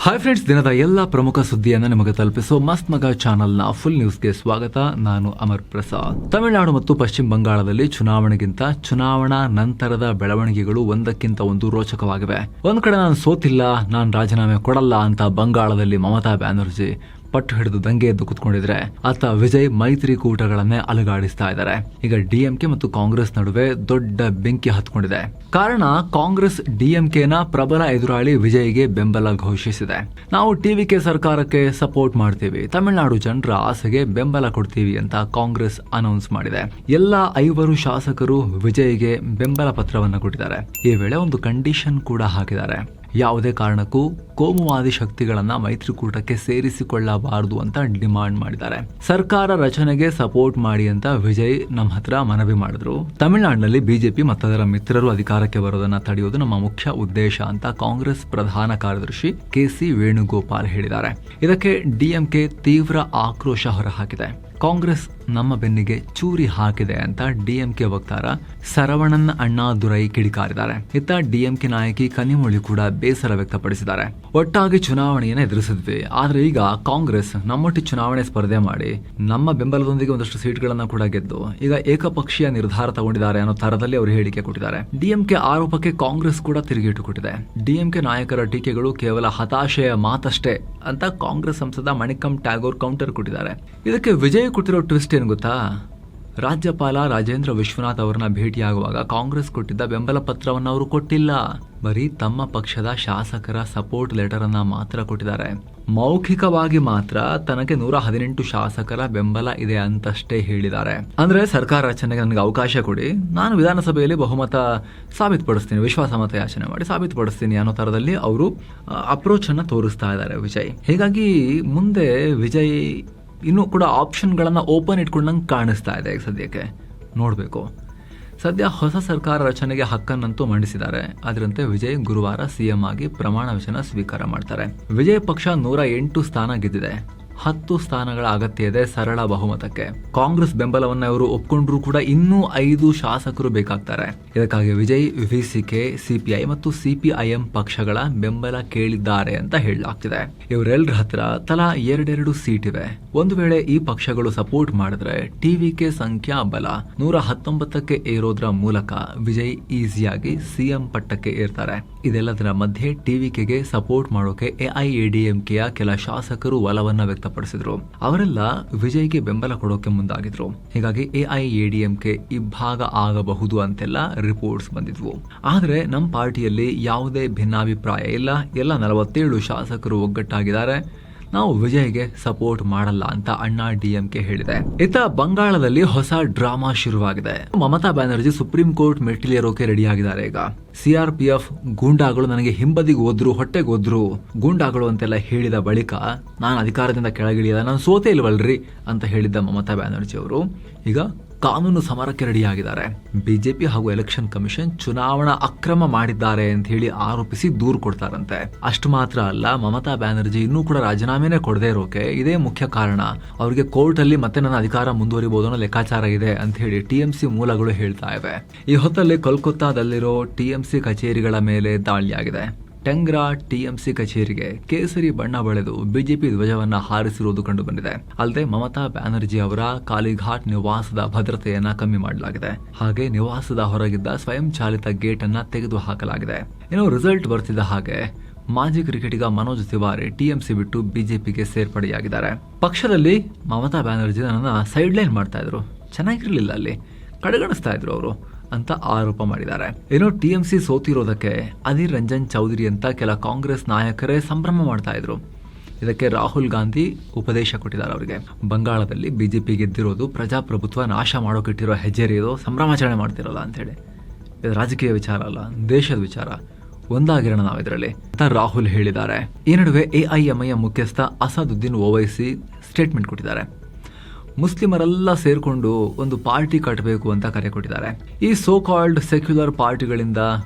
Hi friends, ದಿನದ ಎಲ್ಲ ಪ್ರಮುಖ ಸುದ್ದಿಯನ್ನು ನಿಮಗೆ ತಲುಪಿಸೋ ಮಸ್ತ್ ಮಗ ಚಾನಲ್ನ ಫುಲ್ ನ್ಯೂಸ್ಗೆ ಸ್ವಾಗತ. ನಾನು ಅಮರ್ ಪ್ರಸಾದ್. ತಮಿಳುನಾಡು ಮತ್ತು ಪಶ್ಚಿಮ ಬಂಗಾಳದಲ್ಲಿ ಚುನಾವಣೆಗಿಂತ ಚುನಾವಣಾ ನಂತರದ ಬೆಳವಣಿಗೆಗಳು ಒಂದಕ್ಕಿಂತ ಒಂದು ರೋಚಕವಾಗಿವೆ. ಒಂದ್ ಕಡೆ ನಾನು ಸೋತಿಲ್ಲ, ನಾನು ರಾಜೀನಾಮೆ ಕೊಡಲ್ಲ ಅಂತ ಬಂಗಾಳದಲ್ಲಿ ಮಮತಾ ಬ್ಯಾನರ್ಜಿ ಪಟ್ಟು ಹಿಡಿದು ದಂಗೆ ಎದ್ದು ಕುತ್ಕೊಂಡಿದ್ರೆ, ಆತ ವಿಜಯ್ ಮೈತ್ರಿಕೂಟಗಳನ್ನೇ ಅಲುಗಾಡಿಸ್ತಾ ಇದ್ದಾರೆ. ಈಗ ಡಿಎಂಕೆ ಮತ್ತು ಕಾಂಗ್ರೆಸ್ ನಡುವೆ ದೊಡ್ಡ ಬೆಂಕಿ ಹತ್ಕೊಂಡಿದೆ. ಕಾರಣ, ಕಾಂಗ್ರೆಸ್ ಡಿಎಂಕೆನ ಪ್ರಬಲ ಎದುರಾಳಿ ವಿಜಯ್ಗೆ ಬೆಂಬಲ ಘೋಷಿಸಿದೆ. ನಾವು ಟಿವಿಕೆ ಸರ್ಕಾರಕ್ಕೆ ಸಪೋರ್ಟ್ ಮಾಡ್ತೀವಿ, ತಮಿಳುನಾಡು ಜನರ ಆಸೆಗೆ ಬೆಂಬಲ ಕೊಡ್ತೀವಿ ಅಂತ ಕಾಂಗ್ರೆಸ್ ಅನೌನ್ಸ್ ಮಾಡಿದೆ. ಎಲ್ಲ 5 ಶಾಸಕರು ವಿಜಯ್ಗೆ ಬೆಂಬಲ ಪತ್ರವನ್ನು ಕೊಟ್ಟಿದ್ದಾರೆ. ಈ ವೇಳೆ ಒಂದು ಕಂಡೀಷನ್ ಕೂಡ ಹಾಕಿದ್ದಾರೆ. ಯಾವುದೇ ಕಾರಣಕ್ಕೂ ಕೋಮುವಾದಿ ಶಕ್ತಿಗಳನ್ನ ಮೈತ್ರಿಕೂಟಕ್ಕೆ ಸೇರಿಸಿಕೊಳ್ಳಬಾರದು ಅಂತ ಡಿಮಾಂಡ್ ಮಾಡಿದ್ದಾರೆ. ಸರ್ಕಾರ ರಚನೆಗೆ ಸಪೋರ್ಟ್ ಮಾಡಿ ಅಂತ ವಿಜಯ್ ನಮ್ಮ ಹತ್ರ ಮನವಿ ಮಾಡಿದ್ರು. ತಮಿಳುನಾಡಿನಲ್ಲಿ ಬಿಜೆಪಿ ಮತ್ತು ಅದರ ಮಿತ್ರರು ಅಧಿಕಾರಕ್ಕೆ ಬರೋದನ್ನ ತಡೆಯೋದು ನಮ್ಮ ಮುಖ್ಯ ಉದ್ದೇಶ ಅಂತ ಕಾಂಗ್ರೆಸ್ ಪ್ರಧಾನ ಕಾರ್ಯದರ್ಶಿ ಕೆಸಿ ವೇಣುಗೋಪಾಲ್ ಹೇಳಿದ್ದಾರೆ. ಇದಕ್ಕೆ ಡಿಎಂಕೆ ತೀವ್ರ ಆಕ್ರೋಶ ಹೊರಹಾಕಿದೆ. ಕಾಂಗ್ರೆಸ್ ನಮ್ಮ ಬೆನ್ನಿಗೆ ಚೂರಿ ಹಾಕಿದೆ ಅಂತ ಡಿಎಂಕೆ ವಕ್ತಾರ ಸರವಣನ್ ಅಣ್ಣಾದುರೈ ಕಿಡಿಕಾರಿದ್ದಾರೆ. ಇತ್ತ ಡಿಎಂಕೆ ನಾಯಕಿ ಕನಿಮೊಳಿ ಕೂಡ ಬೇಸರ ವ್ಯಕ್ತಪಡಿಸಿದ್ದಾರೆ. ಒಟ್ಟಾಗಿ ಚುನಾವಣೆಯನ್ನು ಎದುರಿಸಿದ್ವಿ, ಆದ್ರೆ ಈಗ ಕಾಂಗ್ರೆಸ್ ನಮ್ಮೊಟ್ಟಿ ಚುನಾವಣೆ ಸ್ಪರ್ಧೆ ಮಾಡಿ ನಮ್ಮ ಬೆಂಬಲದೊಂದಿಗೆ ಒಂದಷ್ಟು ಸೀಟ್ಗಳನ್ನ ಕೂಡ ಗೆದ್ದು ಈಗ ಏಕಪಕ್ಷೀಯ ನಿರ್ಧಾರ ತಗೊಂಡಿದ್ದಾರೆ ಅನ್ನೋ ತರದಲ್ಲಿ ಅವರು ಹೇಳಿಕೆ ಕೊಟ್ಟಿದ್ದಾರೆ. ಡಿಎಂಕೆ ಆರೋಪಕ್ಕೆ ಕಾಂಗ್ರೆಸ್ ಕೂಡ ತಿರುಗೇಟು ಕೊಟ್ಟಿದೆ. ಡಿಎಂಕೆ ನಾಯಕರ ಟೀಕೆಗಳು ಕೇವಲ ಹತಾಶೆಯ ಮಾತಷ್ಟೇ ಅಂತ ಕಾಂಗ್ರೆಸ್ ಸಂಸದ ಮಣಿಕಂ ಟ್ಯಾಗೋರ್ ಕೌಂಟರ್ ಕೊಟ್ಟಿದ್ದಾರೆ. ಇದಕ್ಕೆ ವಿಜಯ್ ಕೊಟ್ಟಿರೋ ಟ್ವಿಸ್ಟ್ ಏನು ಗೊತ್ತಾ? ರಾಜ್ಯಪಾಲ ರಾಜೇಂದ್ರ ವಿಶ್ವನಾಥ್ ಅವರನ್ನ ಭೇಟಿಯಾಗುವಾಗ ಕಾಂಗ್ರೆಸ್ ಕೊಟ್ಟಿದ್ದ ಬೆಂಬಲ ಪತ್ರವನ್ನು ಅವರು ಕೊಟ್ಟಿಲ್ಲ. ಬರೀ ತಮ್ಮ ಪಕ್ಷದ ಶಾಸಕರ ಸಪೋರ್ಟ್ ಲೆಟರ್ ಅನ್ನ ಮಾತ್ರ ಕೊಟ್ಟಿದ್ದಾರೆ. ಮೌಖಿಕವಾಗಿ ಮಾತ್ರ ತನಗೆ 118 ಶಾಸಕರ ಬೆಂಬಲ ಇದೆ ಅಂತಷ್ಟೇ ಹೇಳಿದ್ದಾರೆ. ಅಂದ್ರೆ ಸರ್ಕಾರ ರಚನೆಗೆ ನನಗೆ ಅವಕಾಶ ಕೊಡಿ, ನಾನು ವಿಧಾನಸಭೆಯಲ್ಲಿ ಬಹುಮತ ಸಾಬೀತುಪಡಿಸ್ತೀನಿ, ವಿಶ್ವಾಸಮತ ಯಾಚನೆ ಮಾಡಿ ಸಾಬೀತುಪಡಿಸ್ತೀನಿ ಅನ್ನೋ ತರದಲ್ಲಿ ಅವರು ಅಪ್ರೋಚ್ ಅನ್ನ ತೋರಿಸ್ತಾ ಇದ್ದಾರೆ ವಿಜಯ್. ಹೀಗಾಗಿ ಮುಂದೆ ವಿಜಯ್ ಇನ್ನೂ ಕೂಡ ಆಪ್ಷನ್ಗಳನ್ನ ಓಪನ್ ಇಟ್ಕೊಂಡಂಗೆ ಕಾಣಿಸ್ತಾ ಇದೆ. ಸದ್ಯಕ್ಕೆ ನೋಡಬೇಕು. ಸದ್ಯ ಹೊಸ ಸರ್ಕಾರ ರಚನೆಗೆ ಹಕ್ಕನ್ನಂತೂ ಮಂಡಿಸಿದ್ದಾರೆ. ಅದರಂತೆ ವಿಜಯ್ ಗುರುವಾರ ಸಿಎಂ ಆಗಿ ಪ್ರಮಾಣ ವಚನ ಸ್ವೀಕಾರ ಮಾಡ್ತಾರೆ. ವಿಜಯ್ ಪಕ್ಷ 108 ಸ್ಥಾನ ಗೆದ್ದಿದೆ. 10 ಸ್ಥಾನಗಳ ಅಗತ್ಯ ಇದೆ ಸರಳ ಬಹುಮತಕ್ಕೆ. ಕಾಂಗ್ರೆಸ್ ಬೆಂಬಲವನ್ನ ಇವರು ಒಪ್ಕೊಂಡ್ರು ಕೂಡ ಇನ್ನೂ 5 ಶಾಸಕರು ಬೇಕಾಗ್ತಾರೆ. ಇದಕ್ಕಾಗಿ ವಿಜಯ್ ವಿಸಿಕೆ, ಸಿಪಿಐ ಮತ್ತು ಸಿಪಿಐಎಂ ಪಕ್ಷಗಳ ಬೆಂಬಲ ಕೇಳಿದ್ದಾರೆ ಅಂತ ಹೇಳಲಾಗ್ತಿದೆ. ಇವರೆಲ್ಲರ ಹತ್ರ ತಲಾ 2 ಸೀಟ್ ಇವೆ. ಒಂದು ವೇಳೆ ಈ ಪಕ್ಷಗಳು ಸಪೋರ್ಟ್ ಮಾಡಿದ್ರೆ ಟಿವಿಕೆ ಸಂಖ್ಯಾ ಬಲ 119ಕ್ಕೆ ಏರೋದ್ರ ಮೂಲಕ ವಿಜಯ್ ಈಸಿಯಾಗಿ ಸಿಎಂ ಪಟ್ಟಕ್ಕೆ ಏರ್ತಾರೆ. ಇದೆಲ್ಲದರ ಮಧ್ಯೆ ಟಿವಿಕೆಗೆ ಸಪೋರ್ಟ್ ಮಾಡೋಕೆ ಎಐಎಡಿಎಂಕೆಯ ಕೆಲ ಶಾಸಕರು ಒಲವನ್ನ ವ್ಯಕ್ತಪಡಿಸಿದ್ರು. ಅವರೆಲ್ಲ ವಿಜಯ್ಗೆ ಬೆಂಬಲ ಕೊಡೋಕೆ ಮುಂದಾಗಿದ್ರು. ಹೀಗಾಗಿ ಎಐಎಡಿಎಂಕೆ ಇಬ್ಬಾಗ ಆಗಬಹುದು ಅಂತೆಲ್ಲ ರಿಪೋರ್ಟ್ಸ್ ಬಂದಿದ್ವು. ಆದ್ರೆ ನಮ್ಮ ಪಾರ್ಟಿಯಲ್ಲಿ ಯಾವುದೇ ಭಿನ್ನಾಭಿಪ್ರಾಯ ಇಲ್ಲ, ಎಲ್ಲ 47 ಶಾಸಕರು ಒಗ್ಗಟ್ಟಾಗಿದ್ದಾರೆ, ನಾವು ವಿಜಯ್ಗೆ ಸಪೋರ್ಟ್ ಮಾಡಲ್ಲ ಅಂತ ಅಣ್ಣಾ ಡಿಎಂಕೆ ಹೇಳಿದೆ. ಇತ್ತ ಬಂಗಾಳದಲ್ಲಿ ಹೊಸ ಡ್ರಾಮಾ ಶುರುವಾಗಿದೆ. ಮಮತಾ ಬ್ಯಾನರ್ಜಿ ಸುಪ್ರೀಂ ಕೋರ್ಟ್ ಮೆಟ್ಟಿಲೇರೋಕೆ ರೆಡಿ ಆಗಿದ್ದಾರೆ. ಈಗ ಸಿಆರ್ಪಿಎಫ್ ಗೂಂಡಾಗಳು ನನಗೆ ಹಿಂಬದಿಗೆ ಹೋದ್ರು, ಹೊಟ್ಟೆಗೆ ಹೋದ್ರು, ಗೂಂಡಾಗಳು ಅಂತೆಲ್ಲ ಹೇಳಿದ ಬಳಿಕ ನಾನು ಅಧಿಕಾರದಿಂದ ಕೆಳಗಿಳಿಯಲ್ಲ, ನಾನು ಸೋತೆ ಇಲ್ವಲ್ರಿ ಅಂತ ಹೇಳಿದ್ದ ಮಮತಾ ಬ್ಯಾನರ್ಜಿ ಅವರು ಈಗ ಕಾನೂನು ಸಮರಕ್ಕೆ ರೆಡಿಯಾಗಿದ್ದಾರೆ. ಬಿಜೆಪಿ ಹಾಗೂ ಎಲೆಕ್ಷನ್ ಕಮಿಷನ್ ಚುನಾವಣಾ ಅಕ್ರಮ ಮಾಡಿದ್ದಾರೆ ಅಂತ ಹೇಳಿ ಆರೋಪಿಸಿ ದೂರು ಕೊಡ್ತಾರಂತೆ. ಅಷ್ಟು ಮಾತ್ರ ಅಲ್ಲ, ಮಮತಾ ಬ್ಯಾನರ್ಜಿ ಇನ್ನೂ ಕೂಡ ರಾಜೀನಾಮೆನೇ ಕೊಡದೇ ಇರೋಕೆ ಇದೇ ಮುಖ್ಯ ಕಾರಣ. ಅವರಿಗೆ ಕೋರ್ಟ್ ಅಲ್ಲಿ ಮತ್ತೆ ನನ್ನ ಅಧಿಕಾರ ಮುಂದುವರಿಬಹುದು ಅನ್ನೋ ಲೆಕ್ಕಾಚಾರ ಇದೆ ಅಂತ ಹೇಳಿ ಟಿಎಂಸಿ ಮೂಲಗಳು ಹೇಳ್ತಾ ಇವೆ. ಈ ಹೊತ್ತಲ್ಲಿ ಕೋಲ್ಕತ್ತಾದಲ್ಲಿರೋ ಟಿಎಂಸಿ ಕಚೇರಿಗಳ ಮೇಲೆ ದಾಳಿಯಾಗಿದೆ. ಟೆಂಗ್ರಾ ಟಿಎಂಸಿ ಕಚೇರಿಗೆ ಕೇಸರಿ ಬಣ್ಣ ಬಳಿದು ಬಿಜೆಪಿ ಧ್ವಜವನ್ನ ಹಾರಿಸಿರುವುದು ಕಂಡು ಬಂದಿದೆ. ಅಲ್ಲದೆ ಮಮತಾ ಬ್ಯಾನರ್ಜಿ ಅವರ ಕಾಲಿಘಾಟ್ ನಿವಾಸದ ಭದ್ರತೆಯನ್ನ ಕಮ್ಮಿ ಮಾಡಲಾಗಿದೆ. ಹಾಗೆ ನಿವಾಸದ ಹೊರಗಿದ್ದ ಸ್ವಯಂ ಚಾಲಿತ ಗೇಟ್ ಅನ್ನ ತೆಗೆದು ಹಾಕಲಾಗಿದೆ. ಇನ್ನು ರಿಸಲ್ಟ್ ಬರ್ತಿದ್ದ ಹಾಗೆ ಮಾಜಿ ಕ್ರಿಕೆಟಿಗ ಮನೋಜ್ ತಿವಾರಿ ಟಿಎಂಸಿ ಬಿಟ್ಟು ಬಿಜೆಪಿಗೆ ಸೇರ್ಪಡೆಯಾಗಿದ್ದಾರೆ. ಪಕ್ಷದಲ್ಲಿ ಮಮತಾ ಬ್ಯಾನರ್ಜಿ ನನ್ನ ಸೈಡ್ ಲೈನ್ ಮಾಡ್ತಾ ಇದ್ರು, ಚೆನ್ನಾಗಿರ್ಲಿಲ್ಲ, ಅಲ್ಲಿ ಕಡೆಗಣಿಸ್ತಾ ಇದ್ರು ಅವರು ಅಂತ ಆರೋಪ ಮಾಡಿದ್ದಾರೆ. ಏನೋ ಟಿಎಂಸಿ ಸೋತಿರೋದಕ್ಕೆ ಅಧೀರ್ ರಂಜನ್ ಚೌಧರಿ ಅಂತ ಕೆಲ ಕಾಂಗ್ರೆಸ್ ನಾಯಕರೇ ಸಂಭ್ರಮ ಮಾಡ್ತಾ ಇದ್ರು. ಇದಕ್ಕೆ ರಾಹುಲ್ ಗಾಂಧಿ ಉಪದೇಶ ಕೊಟ್ಟಿದ್ದಾರೆ ಅವರಿಗೆ. ಬಂಗಾಳದಲ್ಲಿ ಬಿಜೆಪಿ ಗೆದ್ದಿರೋದು ಪ್ರಜಾಪ್ರಭುತ್ವ ನಾಶ ಮಾಡೋಕಿಟ್ಟಿರೋ ಹೆಜ್ಜೆರಿಯೋದು, ಸಂಭ್ರಮಾಚರಣೆ ಮಾಡ್ತಿರಲ್ಲ ಅಂತ ಹೇಳಿ. ಇದು ರಾಜಕೀಯ ವಿಚಾರ ಅಲ್ಲ, ದೇಶದ ವಿಚಾರ, ಒಂದಾಗಿರೋಣ ನಾವು ಇದರಲ್ಲಿ ಅಂತ ರಾಹುಲ್ ಹೇಳಿದ್ದಾರೆ. ಈ ನಡುವೆ ಎಐಎಂಐಎಂ ಮುಖ್ಯಸ್ಥ ಅಸದುದ್ದೀನ್ ಓವೈಸಿ ಸ್ಟೇಟ್ಮೆಂಟ್ ಕೊಟ್ಟಿದ್ದಾರೆ. ಮುಸ್ಲಿಮರೆಲ್ಲ ಸೇರ್ಕೊಂಡು ಒಂದು ಪಾರ್ಟಿ ಕಟ್ಟಬೇಕು ಅಂತ ಕರೆ ಕೊಟ್ಟಿದ್ದಾರೆ. ಈ ಸೋ ಕಾಲ್ಡ್ ಸೆಕ್ಯುಲರ್ ಪಾರ್ಟಿಗಳಿಂದ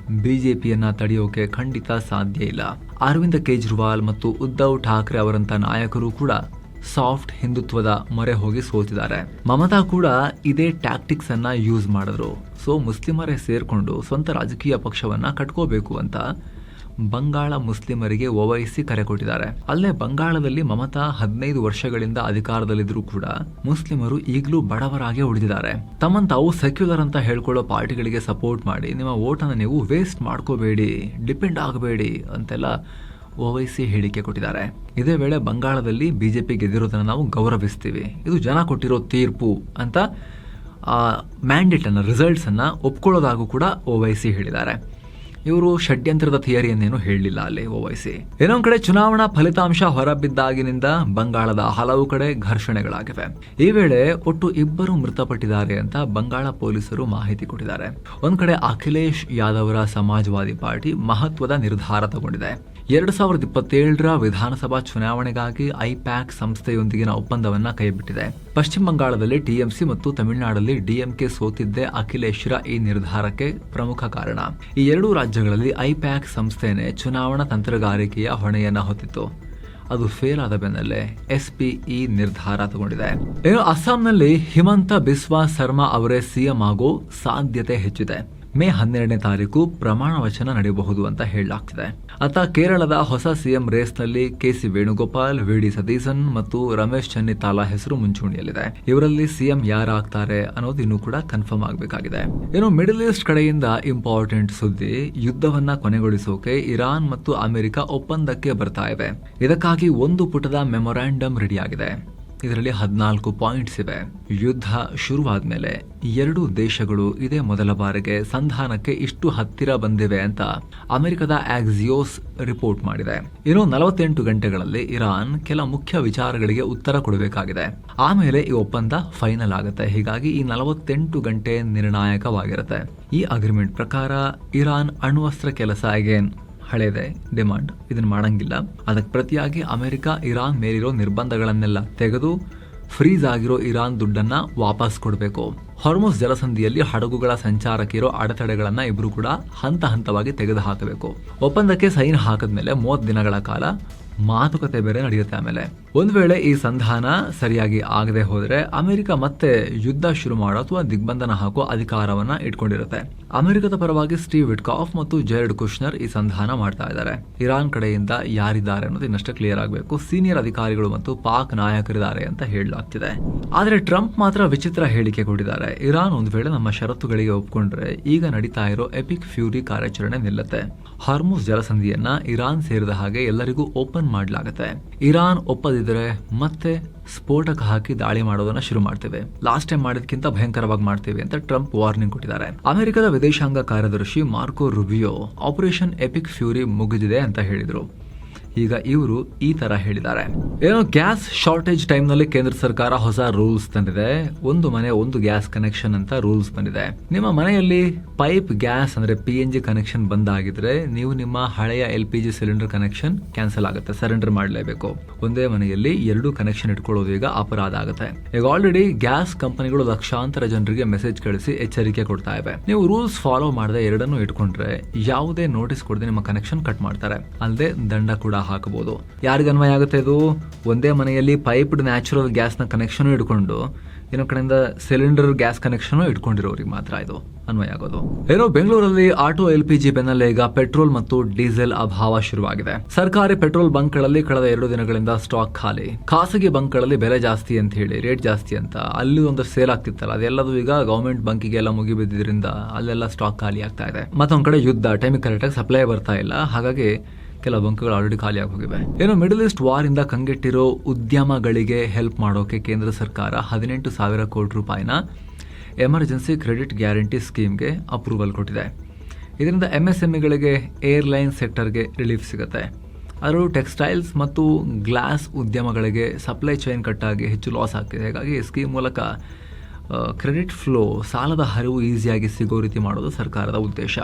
ಬಿಜೆಪಿಯನ್ನ ತಡೆಯೋಕೆ ಖಂಡಿತ ಸಾಧ್ಯ ಇಲ್ಲ. ಅರವಿಂದ್ ಕೇಜ್ರಿವಾಲ್ ಮತ್ತು ಉದ್ಧವ್ ಠಾಕ್ರೆ ಅವರಂತ ನಾಯಕರು ಕೂಡ ಸಾಫ್ಟ್ ಹಿಂದುತ್ವದ ಮೊರೆ ಹೋಗಿ ಸೋತಿದ್ದಾರೆ. ಮಮತಾ ಕೂಡ ಇದೇ ಟ್ಯಾಕ್ಟಿಕ್ಸ್ ಅನ್ನ ಯೂಸ್ ಮಾಡಿದ್ರು. ಸೊ ಮುಸ್ಲಿಮರೇ ಸೇರ್ಕೊಂಡು ಸ್ವಂತ ರಾಜಕೀಯ ಪಕ್ಷವನ್ನ ಕಟ್ಕೋಬೇಕು ಅಂತ ಬಂಗಾಳ ಮುಸ್ಲಿಮರಿಗೆ ಓವೈಸಿ ಕರೆ ಕೊಟ್ಟಿದ್ದಾರೆ. ಅಲ್ಲೇ ಬಂಗಾಳದಲ್ಲಿ ಮಮತಾ 15 ವರ್ಷಗಳಿಂದ ಅಧಿಕಾರದಲ್ಲಿದ್ದರೂ ಕೂಡ ಮುಸ್ಲಿಮರು ಈಗಲೂ ಬಡವರಾಗೇ ಉಳಿದಿದ್ದಾರೆ. ತಮ್ಮನ್ನು ತಾವು ಸೆಕ್ಯುಲರ್ ಅಂತ ಹೇಳ್ಕೊಳ್ಳೋ ಪಾರ್ಟಿಗಳಿಗೆ ಸಪೋರ್ಟ್ ಮಾಡಿ ನಿಮ್ಮ ವೋಟನ್ನು ನೀವು ವೇಸ್ಟ್ ಮಾಡ್ಕೋಬೇಡಿ, ಡಿಪೆಂಡ್ ಆಗಬೇಡಿ ಅಂತೆಲ್ಲ ಓವೈಸಿ ಹೇಳಿಕೆ ಕೊಟ್ಟಿದ್ದಾರೆ. ಇದೇ ವೇಳೆ ಬಂಗಾಳದಲ್ಲಿ ಬಿಜೆಪಿ ಗೆದ್ದಿರೋದನ್ನು ನಾವು ಗೌರವಿಸ್ತೀವಿ, ಇದು ಜನ ಕೊಟ್ಟಿರೋ ತೀರ್ಪು ಅಂತ ಮ್ಯಾಂಡೇಟ್ ಅನ್ನ, ರಿಸಲ್ಟ್ಸ್ ಅನ್ನ ಒಪ್ಕೊಳ್ಳೋದಾಗೂ ಕೂಡ ಓವೈಸಿ ಹೇಳಿದ್ದಾರೆ. ಇವರು ಷಡ್ಯಂತ್ರದ ಥಿಯರಿಯನ್ನೇನು ಹೇಳಲಿಲ್ಲ ಅಲ್ಲಿ ಓವೈಸಿ. ಇನ್ನೊಂದು ಕಡೆ ಚುನಾವಣಾ ಫಲಿತಾಂಶ ಹೊರಬಿದ್ದಾಗಿನಿಂದ ಬಂಗಾಳದ ಹಲವು ಕಡೆ ಘರ್ಷಣೆಗಳಾಗಿವೆ. ಈ ವೇಳೆ ಒಟ್ಟು 2 ಮೃತಪಟ್ಟಿದ್ದಾರೆ ಅಂತ ಬಂಗಾಳ ಪೊಲೀಸರು ಮಾಹಿತಿ ಕೊಟ್ಟಿದ್ದಾರೆ. ಒಂದ್ ಕಡೆ ಅಖಿಲೇಶ್ ಯಾದವ್ರ ಸಮಾಜವಾದಿ ಪಾರ್ಟಿ ಮಹತ್ವದ ನಿರ್ಧಾರ ತಗೊಂಡಿದೆ. 2027ರ ವಿಧಾನಸಭಾ ಚುನಾವಣೆಗಾಗಿ ಐಪ್ಯಾಕ್ ಸಂಸ್ಥೆಯೊಂದಿಗಿನ ಒಪ್ಪಂದವನ್ನ ಕೈಬಿಟ್ಟಿದೆ. ಪಶ್ಚಿಮ ಬಂಗಾಳದಲ್ಲಿ ಟಿಎಂಸಿ ಮತ್ತು ತಮಿಳುನಾಡಲ್ಲಿ ಡಿಎಂಕೆ ಸೋತಿದ್ದೇ ಅಖಿಲೇಶ್ರ ಈ ನಿರ್ಧಾರಕ್ಕೆ ಪ್ರಮುಖ ಕಾರಣ. ಈ 2 ರಾಜ್ಯಗಳಲ್ಲಿ ಐಪ್ಯಾಕ್ ಸಂಸ್ಥೆನೇ ಚುನಾವಣಾ ತಂತ್ರಗಾರಿಕೆಯ ಹೊಣೆಯನ್ನ ಹೊತ್ತಿತ್ತು. ಅದು ಫೇಲ್ ಆದ ಬೆನ್ನಲ್ಲೇ ಎಸ್ಪಿಇ ನಿರ್ಧಾರ ತಗೊಂಡಿದೆ. ಇನ್ನು ಅಸ್ಸಾಂನಲ್ಲಿ ಹಿಮಂತ ಬಿಸ್ವಾ ಸರ್ಮಾ ಅವರೇ ಸಿಎಂ ಆಗೋ ಸಾಧ್ಯತೆ ಹೆಚ್ಚಿದೆ. ಮೇ 12ನೇ ತಾರೀಕು ಪ್ರಮಾಣ ವಚನ ನಡೆಯಬಹುದು ಅಂತ ಹೇಳಲಾಗ್ತಿದೆ. ಅತ್ತ ಕೇರಳದ ಹೊಸ ಸಿಎಂ ರೇಸ್ನಲ್ಲಿ ಕೆಸಿ ವೇಣುಗೋಪಾಲ್, ವಿಡಿ ಸತೀಸನ್ ಮತ್ತು ರಮೇಶ್ ಚೆನ್ನಿತಾಲಾ ಹೆಸರು ಮುಂಚೂಣಿಯಲ್ಲಿದೆ. ಇವರಲ್ಲಿ ಸಿಎಂ ಯಾರಾಗ್ತಾರೆ ಅನ್ನೋದು ಇನ್ನೂ ಕೂಡ ಕನ್ಫರ್ಮ್ ಆಗಬೇಕಾಗಿದೆ. ಇನ್ನು ಮಿಡಲ್ ಈಸ್ಟ್ ಕಡೆಯಿಂದ ಇಂಪಾರ್ಟೆಂಟ್ ಸುದ್ದಿ, ಯುದ್ಧವನ್ನ ಕೊನೆಗೊಳಿಸೋಕೆ ಇರಾನ್ ಮತ್ತು ಅಮೆರಿಕ ಒಪ್ಪಂದಕ್ಕೆ ಬರ್ತಾ ಇವೆ. ಇದಕ್ಕಾಗಿ 1 ಪುಟದ ಮೆಮೊರಾಂಡಮ್ ರೆಡಿಯಾಗಿದೆ. ಇದರಲ್ಲಿ 14 ಪಾಯಿಂಟ್ಸ್ ಇವೆ. ಯುದ್ಧ ಶುರುವಾದ್ಮೇಲೆ 2 ದೇಶಗಳು ಇದೇ ಮೊದಲ ಬಾರಿಗೆ ಸಂಧಾನಕ್ಕೆ ಇಷ್ಟು ಹತ್ತಿರ ಬಂದಿವೆ ಅಂತ ಅಮೆರಿಕದ ಆಕ್ಸಿಯೋಸ್ ರಿಪೋರ್ಟ್ ಮಾಡಿದೆ. ಇನ್ನು 48 ಗಂಟೆಗಳಲ್ಲಿ ಇರಾನ್ ಕೆಲ ಮುಖ್ಯ ವಿಚಾರಗಳಿಗೆ ಉತ್ತರ ಕೊಡಬೇಕಾಗಿದೆ. ಆಮೇಲೆ ಈ ಒಪ್ಪಂದ ಫೈನಲ್ ಆಗುತ್ತೆ. ಹೀಗಾಗಿ ಈ 48 ಗಂಟೆ ನಿರ್ಣಾಯಕವಾಗಿರುತ್ತೆ. ಈ ಅಗ್ರಿಮೆಂಟ್ ಪ್ರಕಾರ ಇರಾನ್ ಅಣ್ವಸ್ತ್ರ ಕೆಲಸ ಅಗೇನ್ ಹಳೇದೆ ಡಿಮಾಂಡ್, ಇದನ್ನ ಮಾಡಂಗಿಲ್ಲ. ಅದಕ್ಕೆ ಪ್ರತಿಯಾಗಿ ಅಮೆರಿಕ ಇರಾನ್ ಮೇಲಿರೋ ನಿರ್ಬಂಧಗಳನ್ನೆಲ್ಲ ತೆಗೆದು ಫ್ರೀಸ್ ಆಗಿರೋ ಇರಾನ್ ದುಡ್ಡನ್ನ ವಾಪಸ್ ಕೊಡಬೇಕು. ಹಾರ್ಮುಜ್ ಜಲಸಂಧಿಯಲ್ಲಿ ಹಡಗುಗಳ ಸಂಚಾರಕ್ಕಿರೋ ಅಡೆತಡೆಗಳನ್ನ ಇಬ್ರು ಕೂಡ ಹಂತ ಹಂತವಾಗಿ ತೆಗೆದು ಹಾಕಬೇಕು. ಒಪ್ಪಂದಕ್ಕೆ ಸೈನ್ ಹಾಕಿದ್ಮೇಲೆ 30 ದಿನಗಳ ಕಾಲ ಮಾತುಕತೆ ಬೇರೆ ನಡೆಯುತ್ತೆ. ಆಮೇಲೆ ಒಂದ್ ವೇಳೆ ಈ ಸಂಧಾನ ಸರಿಯಾಗಿ ಆಗದೆ ಹೋದ್ರೆ ಅಮೆರಿಕ ಮತ್ತೆ ಯುದ್ಧ ಶುರು ಮಾಡೋ ಅಥವಾ ದಿಗ್ಬಂಧನ ಹಾಕೋ ಅಧಿಕಾರವನ್ನ ಇಟ್ಕೊಂಡಿರುತ್ತೆ. ಅಮೆರಿಕದ ಪರವಾಗಿ ಸ್ಟೀವ್ ವಿಟ್ಕಾಫ್ ಮತ್ತು ಜೆರೆಡ್ ಕುಶ್ನರ್ ಈ ಸಂಧಾನ ಮಾಡ್ತಾ ಇದ್ದಾರೆ. ಇರಾನ್ ಕಡೆಯಿಂದ ಯಾರಿದ್ದಾರೆ ಅನ್ನೋದು ಇನ್ನಷ್ಟೇ ಕ್ಲಿಯರ್ ಆಗಬೇಕು. ಸೀನಿಯರ್ ಅಧಿಕಾರಿಗಳು ಮತ್ತು ಪಾಕ್ ನಾಯಕರಿದ್ದಾರೆ ಅಂತ ಹೇಳಲಾಗ್ತಿದೆ. ಆದ್ರೆ ಟ್ರಂಪ್ ಮಾತ್ರ ವಿಚಿತ್ರ ಹೇಳಿಕೆ ಕೊಟ್ಟಿದ್ದಾರೆ. ಇರಾನ್ ಒಂದ್ ವೇಳೆ ನಮ್ಮ ಷರತ್ತುಗಳಿಗೆ ಒಪ್ಕೊಂಡ್ರೆ ಈಗ ನಡೀತಾ ಇರೋ ಎಪಿಕ್ ಫ್ಯೂರಿ ಕಾರ್ಯಾಚರಣೆ ನಿಲ್ಲುತ್ತೆ. ಹಾರ್ಮುಜ್ ಜಲಸಂಧಿಯನ್ನ ಇರಾನ್ ಸೇರಿದ ಹಾಗೆ ಎಲ್ಲರಿಗೂ ಓಪನ್ ಮಾಡಲಾಗುತ್ತೆ. ಇರಾನ್ ಒಪ್ಪದಿದ್ರೆ ಮತ್ತೆ ಸ್ಫೋಟಕ ಹಾಕಿ ದಾಳಿ ಮಾಡೋದನ್ನ ಶುರು ಮಾಡ್ತೇವೆ, ಲಾಸ್ಟ್ ಟೈಮ್ ಮಾಡಿದ್ಕಿಂತ ಭಯಂಕರವಾಗಿ ಮಾಡ್ತೇವೆ ಅಂತ ಟ್ರಂಪ್ ವಾರ್ನಿಂಗ್ ಕೊಟ್ಟಿದ್ದಾರೆ. ಅಮೆರಿಕದ ವಿದೇಶಾಂಗ ಕಾರ್ಯದರ್ಶಿ Marco Rubio operation EPIC fury ಮುಗಿದಿದೆ ಅಂತ ಹೇಳಿದ್ರು. ಈಗ ಇವರು ಈ ತರ ಹೇಳಿದ್ದಾರೆ. ಏನೋ ಗ್ಯಾಸ್ ಶಾರ್ಟೇಜ್ ಟೈಮ್ ನಲ್ಲಿ ಕೇಂದ್ರ ಸರ್ಕಾರ ಹೊಸ ರೂಲ್ಸ್ ತಂದಿದೆ. 1 ಮನೆ 1 ಗ್ಯಾಸ್ ಕನೆಕ್ಷನ್ ಅಂತ ರೂಲ್ಸ್ ಬಂದಿದೆ. ನಿಮ್ಮ ಮನೆಯಲ್ಲಿ ಪೈಪ್ ಗ್ಯಾಸ್ ಅಂದ್ರೆ PNG ಕನೆಕ್ಷನ್ ಬಂದಾಗಿದ್ರೆ ನೀವು ನಿಮ್ಮ ಹಳೆಯ LPG ಸಿಲಿಂಡರ್ ಕನೆಕ್ಷನ್ ಕ್ಯಾನ್ಸಲ್ ಆಗುತ್ತೆ, ಸರೆಂಡರ್ ಮಾಡಲೇಬೇಕು. ಒಂದೇ ಮನೆಯಲ್ಲಿ 2 ಕನೆಕ್ಷನ್ ಇಟ್ಕೊಳ್ಳೋದು ಈಗ ಅಪರಾಧ ಆಗುತ್ತೆ. ಈಗ ಆಲ್ರೆಡಿ ಗ್ಯಾಸ್ ಕಂಪನಿಗಳು ಲಕ್ಷಾಂತರ ಜನರಿಗೆ ಮೆಸೇಜ್ ಕಳಿಸಿ ಎಚ್ಚರಿಕೆ ಕೊಡ್ತಾ ಇವೆ. ನೀವು ರೂಲ್ಸ್ ಫಾಲೋ ಮಾಡದೆ 2 ಇಟ್ಕೊಂಡ್ರೆ ಯಾವುದೇ ನೋಟಿಸ್ ಕೊಡದೆ ನಿಮ್ಮ ಕನೆಕ್ಷನ್ ಕಟ್ ಮಾಡ್ತಾರೆ, ಅಲ್ಲದೆ ದಂಡ ಕೂಡ ಹಾಕಬಹುದು. ಯಾರಿಗೆ ಅನ್ವಯ ಆಗುತ್ತೆ ಇದು? ಒಂದೇ ಮನೆಯಲ್ಲಿ ಪೈಪ್ಡ್ ನ್ಯಾಚುರಲ್ ಗ್ಯಾಸ್ ನ ಕನೆಕ್ಷನ್ ಇಟ್ಕೊಂಡು ಇನ್ನೊಂದು ಕಡೆಯಿಂದ ಸಿಲಿಂಡರ್ ಗ್ಯಾಸ್ ಕನೆಕ್ಷನ್ ಇಟ್ಕೊಂಡಿರೋರಿಗೆ ಮಾತ್ರ ಇದು ಅನ್ವಯ ಆಗೋದು. ಏನೋ ಬೆಂಗಳೂರಲ್ಲಿ ಆಟೋ LPG ಬೆನ್ನಲ್ಲೇ ಈಗ ಪೆಟ್ರೋಲ್ ಮತ್ತು ಡೀಸೆಲ್ ಅಭಾವ ಶುರುವಾಗಿದೆ. ಸರ್ಕಾರಿ ಪೆಟ್ರೋಲ್ ಬಂಕ್ಗಳಲ್ಲಿ ಕಳೆದ 2 ದಿನಗಳಿಂದ ಸ್ಟಾಕ್ ಖಾಲಿ. ಖಾಸಗಿ ಬಂಕ್ಗಳಲ್ಲಿ ಬೆಲೆ ಜಾಸ್ತಿ ಅಂತ ಹೇಳಿ, ರೇಟ್ ಜಾಸ್ತಿ ಅಂತ ಅಲ್ಲಿ ಒಂದು ಸೇಲ್ ಆಗ್ತಿತ್ತಲ್ಲ, ಅದೆಲ್ಲದೂ ಈಗ ಗವರ್ಮೆಂಟ್ ಬಂಕಿಗೆ ಎಲ್ಲ ಮುಗಿಬಿದ್ದಿದ್ರಿಂದ ಅಲ್ಲೆಲ್ಲ ಸ್ಟಾಕ್ ಖಾಲಿ ಆಗ್ತಾ ಇದೆ. ಮತ್ತೊಂದ್ ಕಡೆ ಯುದ್ಧ, ಟೈಮಿಗೆ ಕರೆಕ್ಟಾಗಿ ಸಪ್ಲೈ ಬರ್ತಾ ಇಲ್ಲ, ಹಾಗಾಗಿ ಕೆಲವು ಬಂಕ್ಗಳು ಆಲ್ರೆಡಿ ಖಾಲಿಯಾಗಿ ಹೋಗಿವೆ. ಏನು ಮಿಡಲ್ ಈಸ್ಟ್ ವಾರ್ ಇಂದ ಕಂಗೆಟ್ಟಿರೋ ಉದ್ಯಮಗಳಿಗೆ ಹೆಲ್ಪ್ ಮಾಡೋಕೆ ಕೇಂದ್ರ ಸರ್ಕಾರ 18,000 ಕೋಟಿ ರೂಪಾಯಿನ ಎಮರ್ಜೆನ್ಸಿ ಕ್ರೆಡಿಟ್ ಗ್ಯಾರಂಟಿ ಸ್ಕೀಮ್ಗೆ ಅಪ್ರೂವಲ್ ಕೊಟ್ಟಿದೆ. ಇದರಿಂದ MSMEಗಳಿಗೆ, ಏರ್ಲೈನ್ ಸೆಕ್ಟರ್ಗೆ ರಿಲೀಫ್ ಸಿಗುತ್ತೆ. ಅದರಲ್ಲೂ ಟೆಕ್ಸ್ಟೈಲ್ಸ್ ಮತ್ತು ಗ್ಲಾಸ್ ಉದ್ಯಮಗಳಿಗೆ ಸಪ್ಲೈ ಚೈನ್ ಕಟ್ಟಾಗಿ ಹೆಚ್ಚು ಲಾಸ್ ಆಗ್ತಿದೆ. ಹೀಗಾಗಿ ಈ ಸ್ಕೀಮ್ ಮೂಲಕ ಕ್ರೆಡಿಟ್ ಫ್ಲೋ, ಸಾಲದ ಹರಿವು ಈಸಿಯಾಗಿ ಸಿಗೋ ರೀತಿ ಮಾಡೋದು ಸರ್ಕಾರದ ಉದ್ದೇಶ.